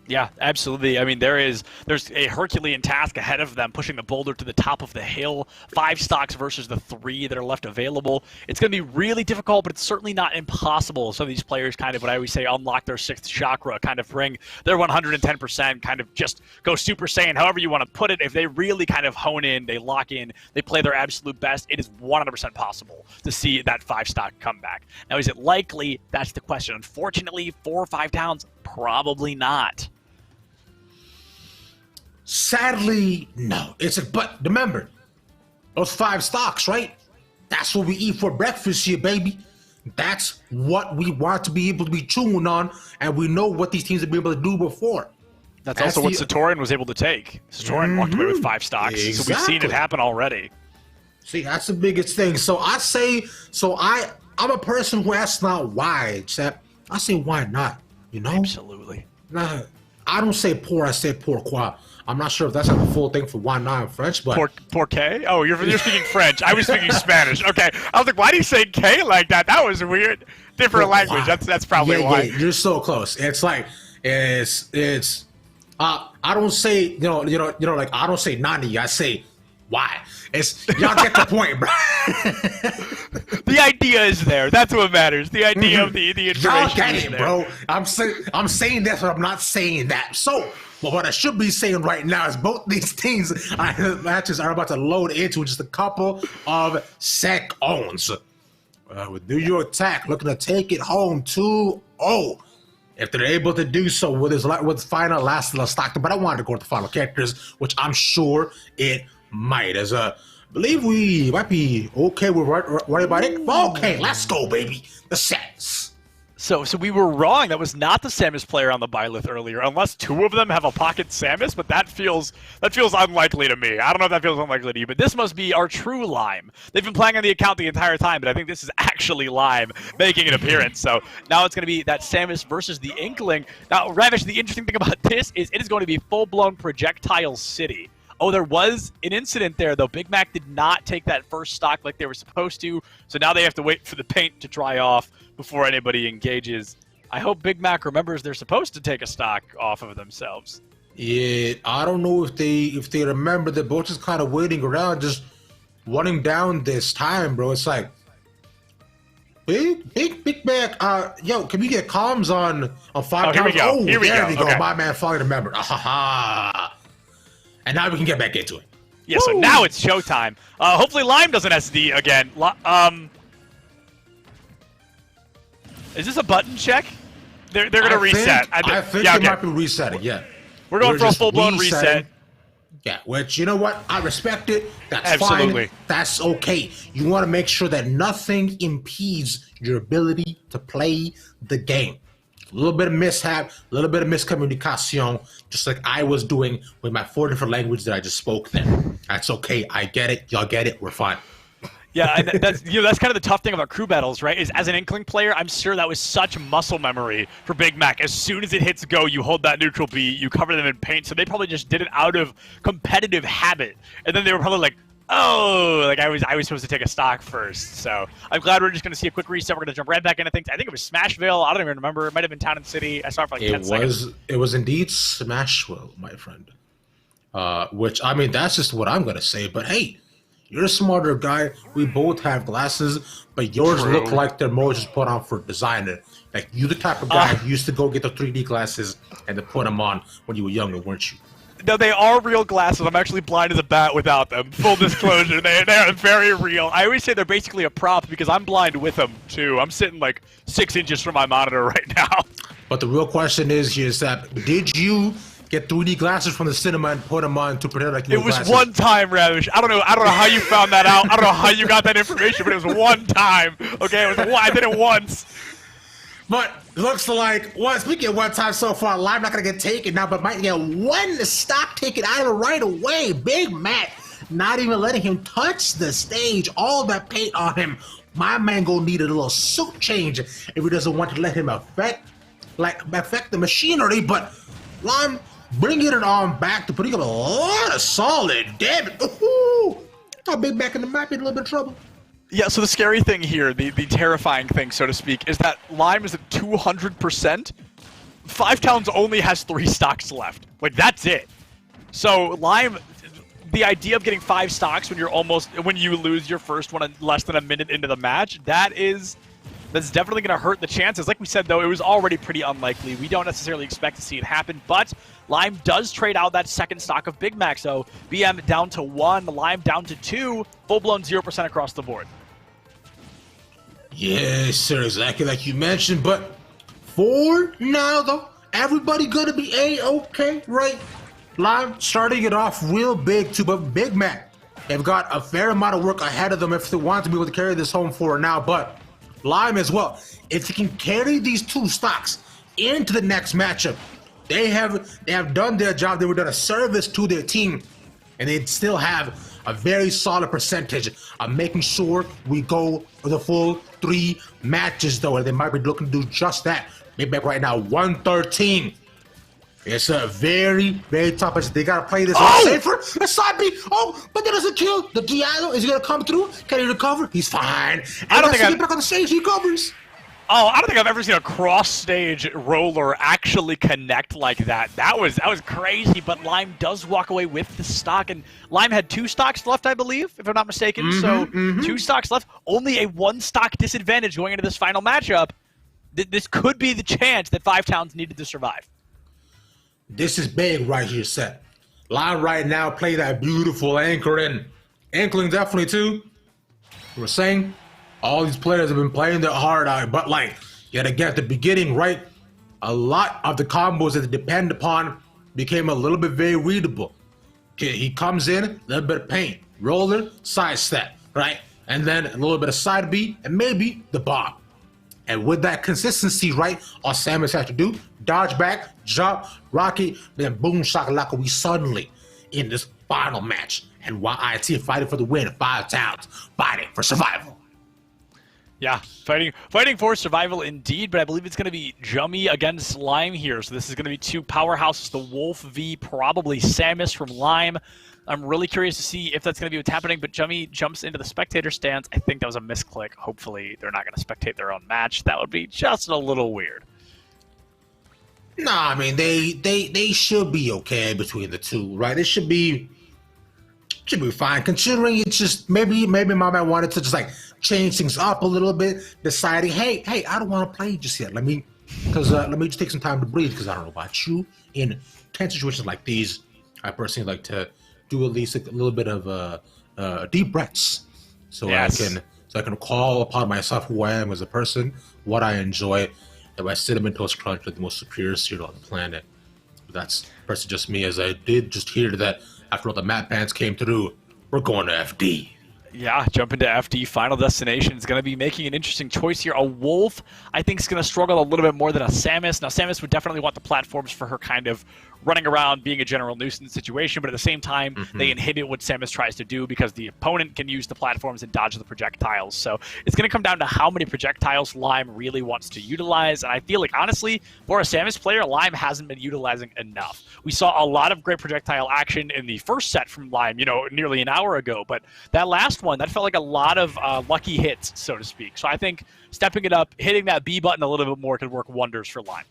Yeah, absolutely. I mean, there's a Herculean task ahead of them, pushing the boulder to the top of the hill. 5 stocks versus the 3 that are left available. It's going to be really difficult, but it's certainly not impossible. Some of these players kind of, what I always say, unlock their 6th chakra, kind of bring their 110%, kind of just go Super Saiyan, however you want to put it. If they really kind of hone in, they lock in, they play their absolute best, it is 100% possible to see that 5-stock comeback. Now, is it likely? That's the question. Unfortunately, 4 or 5 downs, probably not. Sadly, no. But remember, those 5 stocks, right? That's what we eat for breakfast here, baby. That's what we want to be able to be chewing on, and we know what these teams have been able to do before. That's also what Satorian was able to take. Satorian walked away with 5 stocks, Exactly. So we've seen it happen already. See, that's the biggest thing. So I'm a person who asks not why, except I say why not, you know? Absolutely. Nah, I don't say pour, I say pourquoi. I'm not sure if that's like a full thing for why not in French, but... Pour K? Oh, you're speaking French. I was speaking Spanish. Okay. I was like, why do you say K like that? That was weird. Different language. That's probably why. Yeah, you're so close. It's like, I don't say, like, I don't say nani, I say why. Y'all get the point, bro. The idea is there. That's what matters. The idea of the information Y'all get is it, there. bro. I'm saying this, but I'm not saying that. So, but what I should be saying right now is both these teams matches are about to load into just a couple of seconds. With New York Tech looking to take it home 2-0. If they're able to do so with final last little stock, but I wanted to go to the final characters, which I'm sure it might. As I believe we might be okay with right about it. Okay, let's go, baby. The sets. So we were wrong. That was not the Samus player on the byleth earlier, unless 2 of them have a pocket Samus, but that feels unlikely to me. I don't know if that feels unlikely to you, but this must be our true Lime. They've been playing on the account the entire time, but I think this is actually Lime making an appearance. So now it's going to be that Samus versus the Inkling. Now, Ravish, the interesting thing about this is it is going to be full-blown Projectile City. Oh, there was an incident there, though. Big Mac did not take that first stock like they were supposed to, so now they have to wait for the paint to dry off before anybody engages. I hope Big Mac remembers they're supposed to take a stock off of themselves. Yeah, I don't know if they remember. They're both just kind of waiting around, just running down this time, bro. It's like, Big Mac, yo, can we get comms on 5? Oh, here we go. Oh, here we there go. we go. Okay. My man finally remembered. And now we can get back into it. Yeah, so now it's showtime. Hopefully Lime doesn't SD again. Is this a button check? They're going to reset. I think they might be resetting, yeah. We're going for a full-blown reset. Yeah, which, you know what? I respect it. That's Absolutely. fine. That's okay. You want to make sure that nothing impedes your ability to play the game. A little bit of mishap, a little bit of miscommunication, just like I was doing with my 4 different languages that I just spoke then. That's okay. I get it. Y'all get it. We're fine. Yeah, and that's kind of the tough thing about crew battles, right? Is as an Inkling player, I'm sure that was such muscle memory for Big Mac. As soon as it hits go, you hold that neutral B, you cover them in paint. So they probably just did it out of competitive habit, and then they were probably like, "Oh, like I was supposed to take a stock first." So I'm glad we're just going to see a quick reset. We're going to jump right back into things. I think it was Smashville. I don't even remember. It might have been Town and City. I saw it for like 10 seconds. It was indeed Smashville, my friend. Which, I mean, that's just what I'm going to say. But hey, you're a smarter guy. We both have glasses, but yours look like they're more just put on for designer. Like, you're the type of guy who used to go get the 3D glasses and to put them on when you were younger, weren't you? No, they are real glasses. I'm actually blind as a bat without them. Full disclosure, they are very real. I always say they're basically a prop because I'm blind with them, too. I'm sitting like 6 inches from my monitor right now. But the real question is that did you get 3D glasses from the cinema and put them on to pretend like you were glasses? It was one time, Ravish. I don't know how you found that out. I don't know how you got that information, but it was one time. Okay, I did it once. But looks like, well, speaking of one time so far, Lime not going to get taken now, but might get one stock taken out of it right away. Big Mac not even letting him touch the stage. All that paint on him. My man gonna need a little suit change if he doesn't want to let him affect the machinery. But Lime bringing it on back to putting up a lot of solid damage. Ooh, thought Big Mac in the map in a little bit of trouble. Yeah, so the scary thing here, the terrifying thing, so to speak, is that Lime is at 200%. 5 Towns only has 3 stocks left. Like, that's it. So Lime, the idea of getting 5 stocks when you lose your first one in less than a minute into the match, that's definitely going to hurt the chances. Like we said, though, it was already pretty unlikely. We don't necessarily expect to see it happen, but Lime does trade out that second stock of Big Mac. So BM down to 1, Lime down to 2, full-blown 0% across the board. Yes, sir, exactly like you mentioned. But for now, though, everybody going to be A-okay, right? Lime starting it off real big, too, but Big Mac, they've got a fair amount of work ahead of them if they want to be able to carry this home for now. But Lime as well, if they can carry these 2 stocks into the next matchup, they have done their job. They were done a service to their team, and they still have a very solid percentage of making sure we go for the full 3 matches, though, and they might be looking to do just that. Big Mac right now, 113. It's a very, very tough match. They gotta play this safer. The side B. Oh, but that doesn't kill. The Diallo, is he gonna come through? Can he recover? He's fine. And I don't think get back on the stage. He covers. Oh, I don't think I've ever seen a cross-stage roller actually connect like that. That was crazy, but Lime does walk away with the stock, and Lime had 2 stocks left, I believe, if I'm not mistaken. So 2 stocks left, only a 1 stock disadvantage going into this final matchup. This could be the chance that 5 Towns needed to survive. This is big right here, Seth. Lime right now play that beautiful anchoring. Ankling definitely too. We're saying all these players have been playing their heart out, but like, yet again at the beginning, right? A lot of the combos that they depend upon became a little bit very readable. Okay, he comes in, a little bit of paint, roller, side step, right? And then a little bit of side B, and maybe the bomb. And with that consistency, right, all Samus has to do, dodge back, jump, rocket, then boom, shakalaka, we suddenly in this final match. And NYIT fighting for the win, 5 Towns, fighting for survival. Yeah, fighting for survival indeed, but I believe it's going to be Jummy against Lime here. So this is going to be 2 powerhouses, the Wolf v probably Samus from Lime. I'm really curious to see if that's going to be what's happening, but Jummy jumps into the spectator stance. I think that was a misclick. Hopefully they're not going to spectate their own match. That would be just a little weird. Nah, I mean, they should be okay between the 2, right? It should be fine, considering it's just maybe my man wanted to just like change things up a little bit, deciding, hey, I don't want to play just yet. Let me just take some time to breathe, because I don't know about you. In tense situations like these, I personally like to do at least a little bit of deep breaths, so yes. I can call upon myself who I am as a person, what I enjoy. If I cinnamon toast crunch with the most superior cereal on the planet. But that's personally just me, as I did just hear that after all the map bans came through, we're going to FD. Yeah, jump into FD. Final Destination is going to be making an interesting choice here. A Wolf, I think, is going to struggle a little bit more than a Samus. Now, Samus would definitely want the platforms for her kind of running around, being a general nuisance situation, but at the same time, they inhibit what Samus tries to do because the opponent can use the platforms and dodge the projectiles. So it's going to come down to how many projectiles Lime really wants to utilize, and I feel like, honestly, for a Samus player, Lime hasn't been utilizing enough. We saw a lot of great projectile action in the first set from Lime, nearly an hour ago, but that last one, that felt like a lot of lucky hits, so to speak. So I think stepping it up, hitting that B button a little bit more could work wonders for Lime.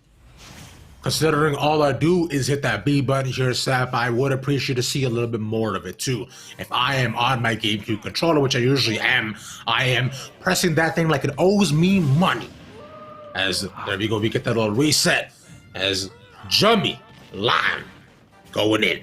Considering all I do is hit that B button here, Sap, I would appreciate to see a little bit more of it too. If I am on my GameCube controller, which I usually am, I am pressing that thing like it owes me money. As there we go, we get that little reset. As Jummy, Lime, going in.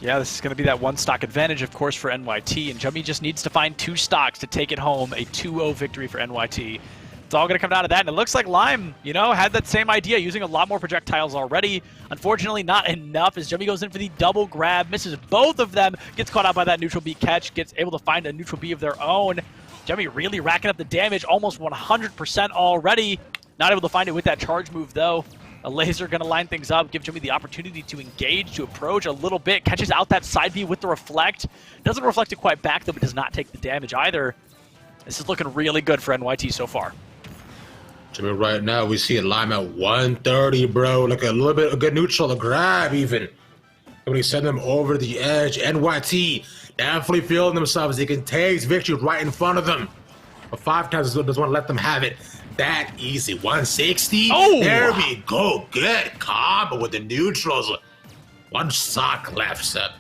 Yeah, this is going to be that 1 stock advantage, of course, for NYT, and Jummy just needs to find 2 stocks to take it home, a 2-0 victory for NYT. It's all going to come down to that, and it looks like Lime, had that same idea, using a lot more projectiles already. Unfortunately, not enough, as Jummy goes in for the double grab, misses both of them, gets caught out by that neutral B catch, gets able to find a neutral B of their own. Jummy really racking up the damage, almost 100% already. Not able to find it with that charge move, though. A laser going to line things up, give Jimmy the opportunity to engage, to approach a little bit. Catches out that side B with the reflect. Doesn't reflect it quite back, though, but does not take the damage either. This is looking really good for NYT so far. Jimmy, right now, we see a Lime at 130, bro. Like a little bit of good neutral to grab, even. When he send them over the edge, NYT definitely feeling themselves. They can take victory right in front of them. But 5 times doesn't want to let them have it that easy. 160. Oh! There we go. Good combo with the neutrals. 1 stock left, Seb.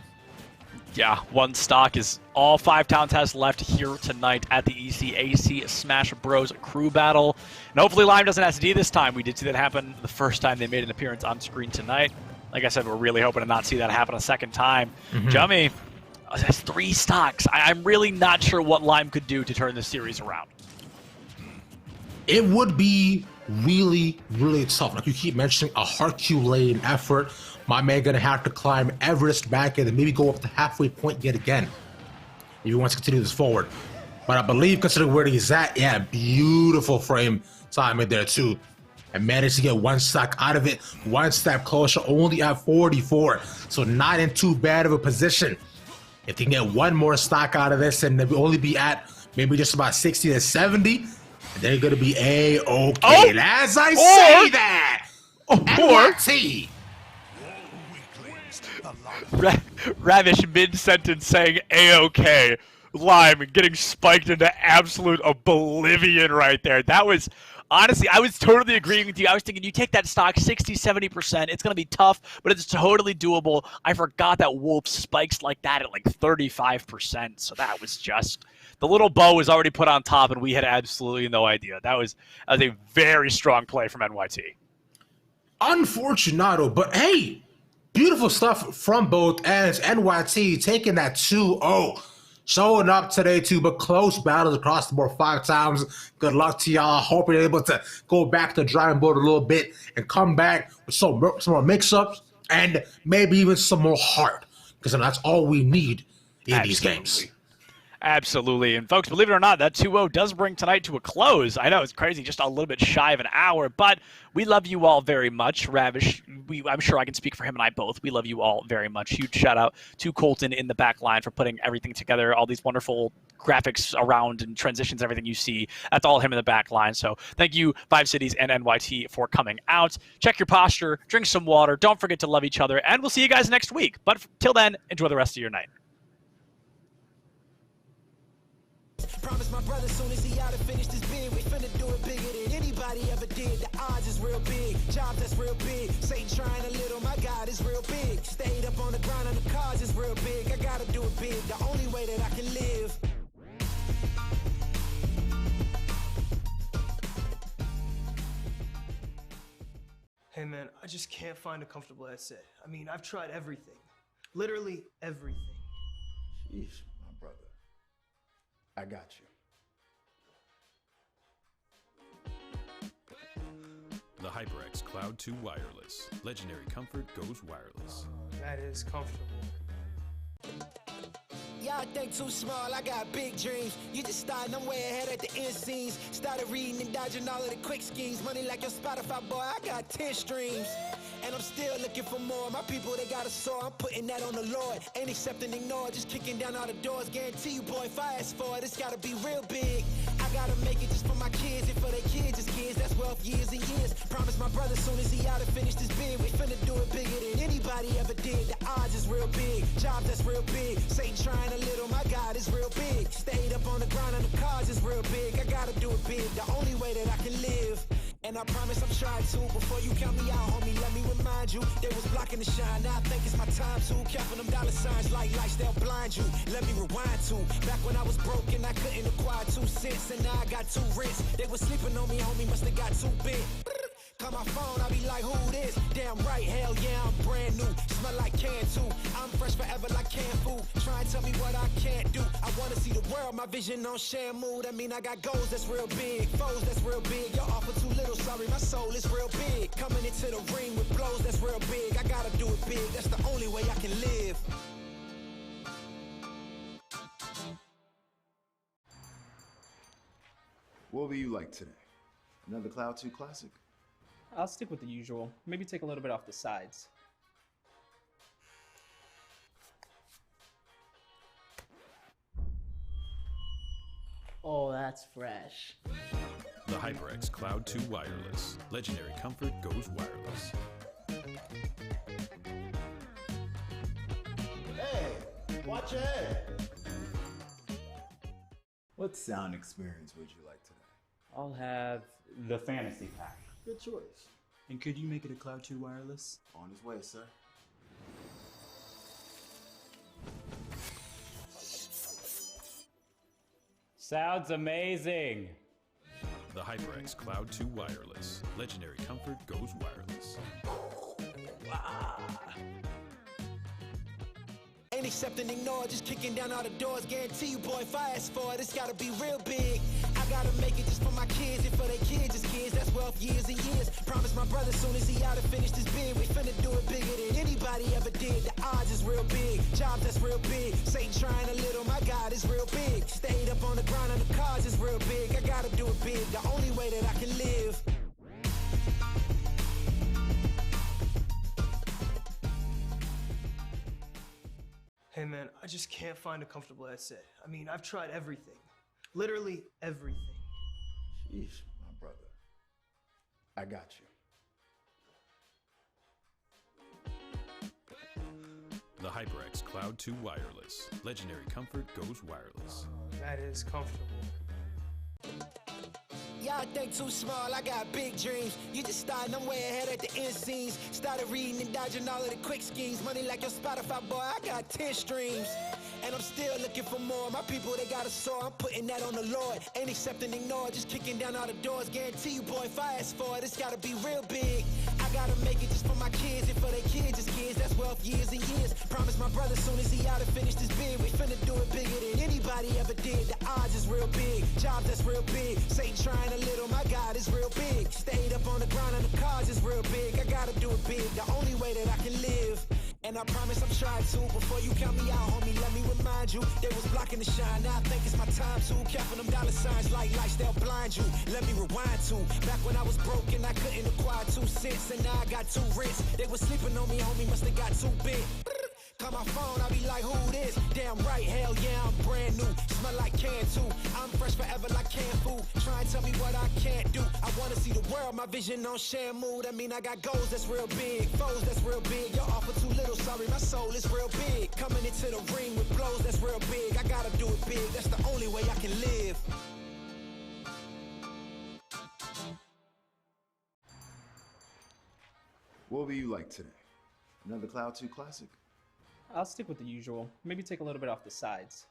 Yeah, 1 stock is all 5 towns has left here tonight at the ECAC Smash Bros. Crew Battle. And hopefully Lime doesn't have to do this time. We did see that happen the first time they made an appearance on screen tonight. Like I said, we're really hoping to not see that happen a second time. Jummy has 3 stocks. I'm really not sure what Lime could do to turn this series around. It would be really, really tough. Like you keep mentioning, a Herculean effort. My man gonna have to climb Everest back and then maybe go up the halfway point yet again if he wants to continue this forward. But I believe, considering where he's at, yeah, beautiful frame time in there too. And managed to get 1 stock out of it, 1 step closer, only at 44. So not in too bad of a position. If they can get 1 more stock out of this and they'll only be at maybe just about 60 to 70, they're going to be A-okay. Oh! As I say that, NYT. Ravish mid-sentence saying A-okay. Lime getting spiked into absolute oblivion right there. That was... Honestly, I was totally agreeing with you. I was thinking you take that stock 60, 70%. It's going to be tough, but it's totally doable. I forgot that Wolf spikes like that at like 35%. So that was just... The little bow was already put on top, and we had absolutely no idea. That was a very strong play from NYT. Unfortunato, but hey, beautiful stuff from both ends. NYT taking that 2-0. Showing up today too, but close battles across the board 5 times. Good luck to y'all. Hope you're able to go back to the drawing board a little bit and come back with some more mix-ups and maybe even some more heart, because that's all we need in these games. Absolutely. And folks, believe it or not, that 2-0 does bring tonight to a close. I know it's crazy, just a little bit shy of an hour, but we love you all very much. Ravish, I'm sure I can speak for him and I both. We love you all very much. Huge shout out to Colton in the back line for putting everything together, all these wonderful graphics around and transitions, everything you see. That's all him in the back line. So thank you, 5 Cities and NYT, for coming out. Check your posture, drink some water, don't forget to love each other, and we'll see you guys next week. But till then, enjoy the rest of your night. Promise my brother soon as he out and finish this bid, we finna do it bigger than anybody ever did. The odds is real big, job that's real big. Satan trying a little, my God is real big. Stayed up on the ground on the cars is real big. I gotta do it big, the only way that I can live. Hey man, I just can't find a comfortable headset. I mean, I've tried everything. Literally everything. Jeez, my brother. I got you. The HyperX Cloud 2 Wireless. Legendary comfort goes wireless. That is comfortable. Y'all think too small, I got big dreams. You just starting, I'm way ahead at the end scenes. Started reading and dodging all of the quick schemes. Money like your Spotify, boy, I got 10 streams. And I'm still looking for more. My people, they got a soar, I'm putting that on the Lord. Ain't accepting, ignore, just kicking down all the doors. Guarantee you, boy, if I ask for it, it's gotta be real big. I gotta make it just for my kids and for their kids, as kids. That's wealth, years and years. Promise my brother soon as he out and finish this bid, we finna do it bigger than anybody ever did. The odds is real big, job that's real big. Satan trying a little, my God is real big. Stayed up on the ground on the cars is real big. I gotta do it big, the only way that I can live. And I promise I'm trying to. Before you count me out, homie, let me remind you. They was blocking the shine, now I think it's my time to. Counting them dollar signs like lights, they'll blind you. Let me rewind to back when I was broke and I couldn't acquire 2 cents. And now I got 2 rents. They was sleeping on me, homie, must have got too big. Call my phone, I be like, who this? Damn right, hell yeah, I'm brand new. Smell like can too. I'm fresh forever like canned food. Try and tell me what I can't do. I wanna see the world, my vision on Shamu. That mean I got goals that's real big, foes that's real big. Your offer too little, sorry, my soul is real big. Coming into the ring with blows that's real big. I gotta do it big, that's the only way I can live. What were you like today? Another Cloud 2 classic. I'll stick with the usual. Maybe take a little bit off the sides. Oh, that's fresh. The HyperX Cloud 2 Wireless. Legendary comfort goes wireless. Hey, watch your head. What sound experience would you like today? I'll have the fantasy pack. Good choice. And could you make it a Cloud 2 wireless? On his way, sir. Sounds amazing. The HyperX Cloud 2 Wireless. Legendary comfort goes wireless. Ain't accepting, ignore, just kicking down all the doors. Guarantee you, boy, if I ask for it, it's gotta be real big. I gotta make it just for my kids, and for their kids, it's kids. That's wealth years and years. Promise my brother soon as he out and finished his bid, we finna do it bigger than anybody ever did. The odds is real big, jobs that's real big. Satan trying a little, my God is real big. Stayed up on the grind on the cars is real big. I gotta do it big, the only way that I can live. Hey man, I just can't find a comfortable headset. I mean, I've tried everything. Literally everything. Sheesh, my brother. I got you. The HyperX Cloud 2 Wireless. Legendary comfort goes wireless. That is comfortable. Y'all think too small, I got big dreams. You just starting, I'm way ahead at the end scenes. Started reading and dodging all of the quick schemes. Money like your Spotify, boy, I got 10 streams. And I'm still looking for more. My people, they got a soar, I'm putting that on the Lord. Ain't accepting, ignore, just kicking down all the doors. Guarantee you, boy, if I ask for it, it's gotta be real big. I gotta make it just for my kids, and for their kids, it's kids. That's wealth years and years. Promise my brother soon as he out and finished his bid, we finna do it bigger than anybody ever did. The odds is real big, jobs that's real big. Satan trying a little, my God is real big. Stayed up on the grind on the cars is real big. I gotta do it big, the only way that I can live. And I promise I'm trying to. Before you count me out, homie, let me remind you. They was blocking the shine, now I think it's my time to. Counting them dollar signs like lights, they'll blind you. Let me rewind to back when I was broke and I couldn't acquire 2 cents. And now I got 2 rents. They was sleeping on me, homie, must have got too big. Call my phone, I be like, who this? Damn right, hell yeah, I'm brand new. Smell like can too. I'm fresh forever like canned food. Try and tell me what I can't do. I wanna see the world, my vision on shamu. That mean I got goals that's real big, foes that's real big. Y'all offer too little, sorry, my soul is real big. Coming into the ring with blows that's real big. I gotta do it big, that's the only way I can live. What will you like today? Another Cloud 2 classic? I'll stick with the usual. Maybe take a little bit off the sides.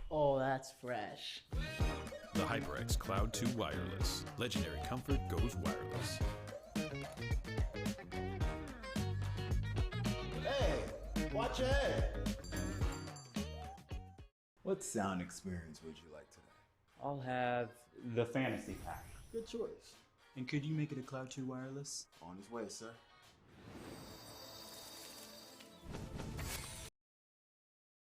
Oh, that's fresh. The HyperX Cloud 2 Wireless. Legendary comfort goes wireless. Hey, watch your head. What sound experience would you like today? I'll have the fantasy pack. Good choice. And could you make it a Cloud 2 wireless? On his way, sir.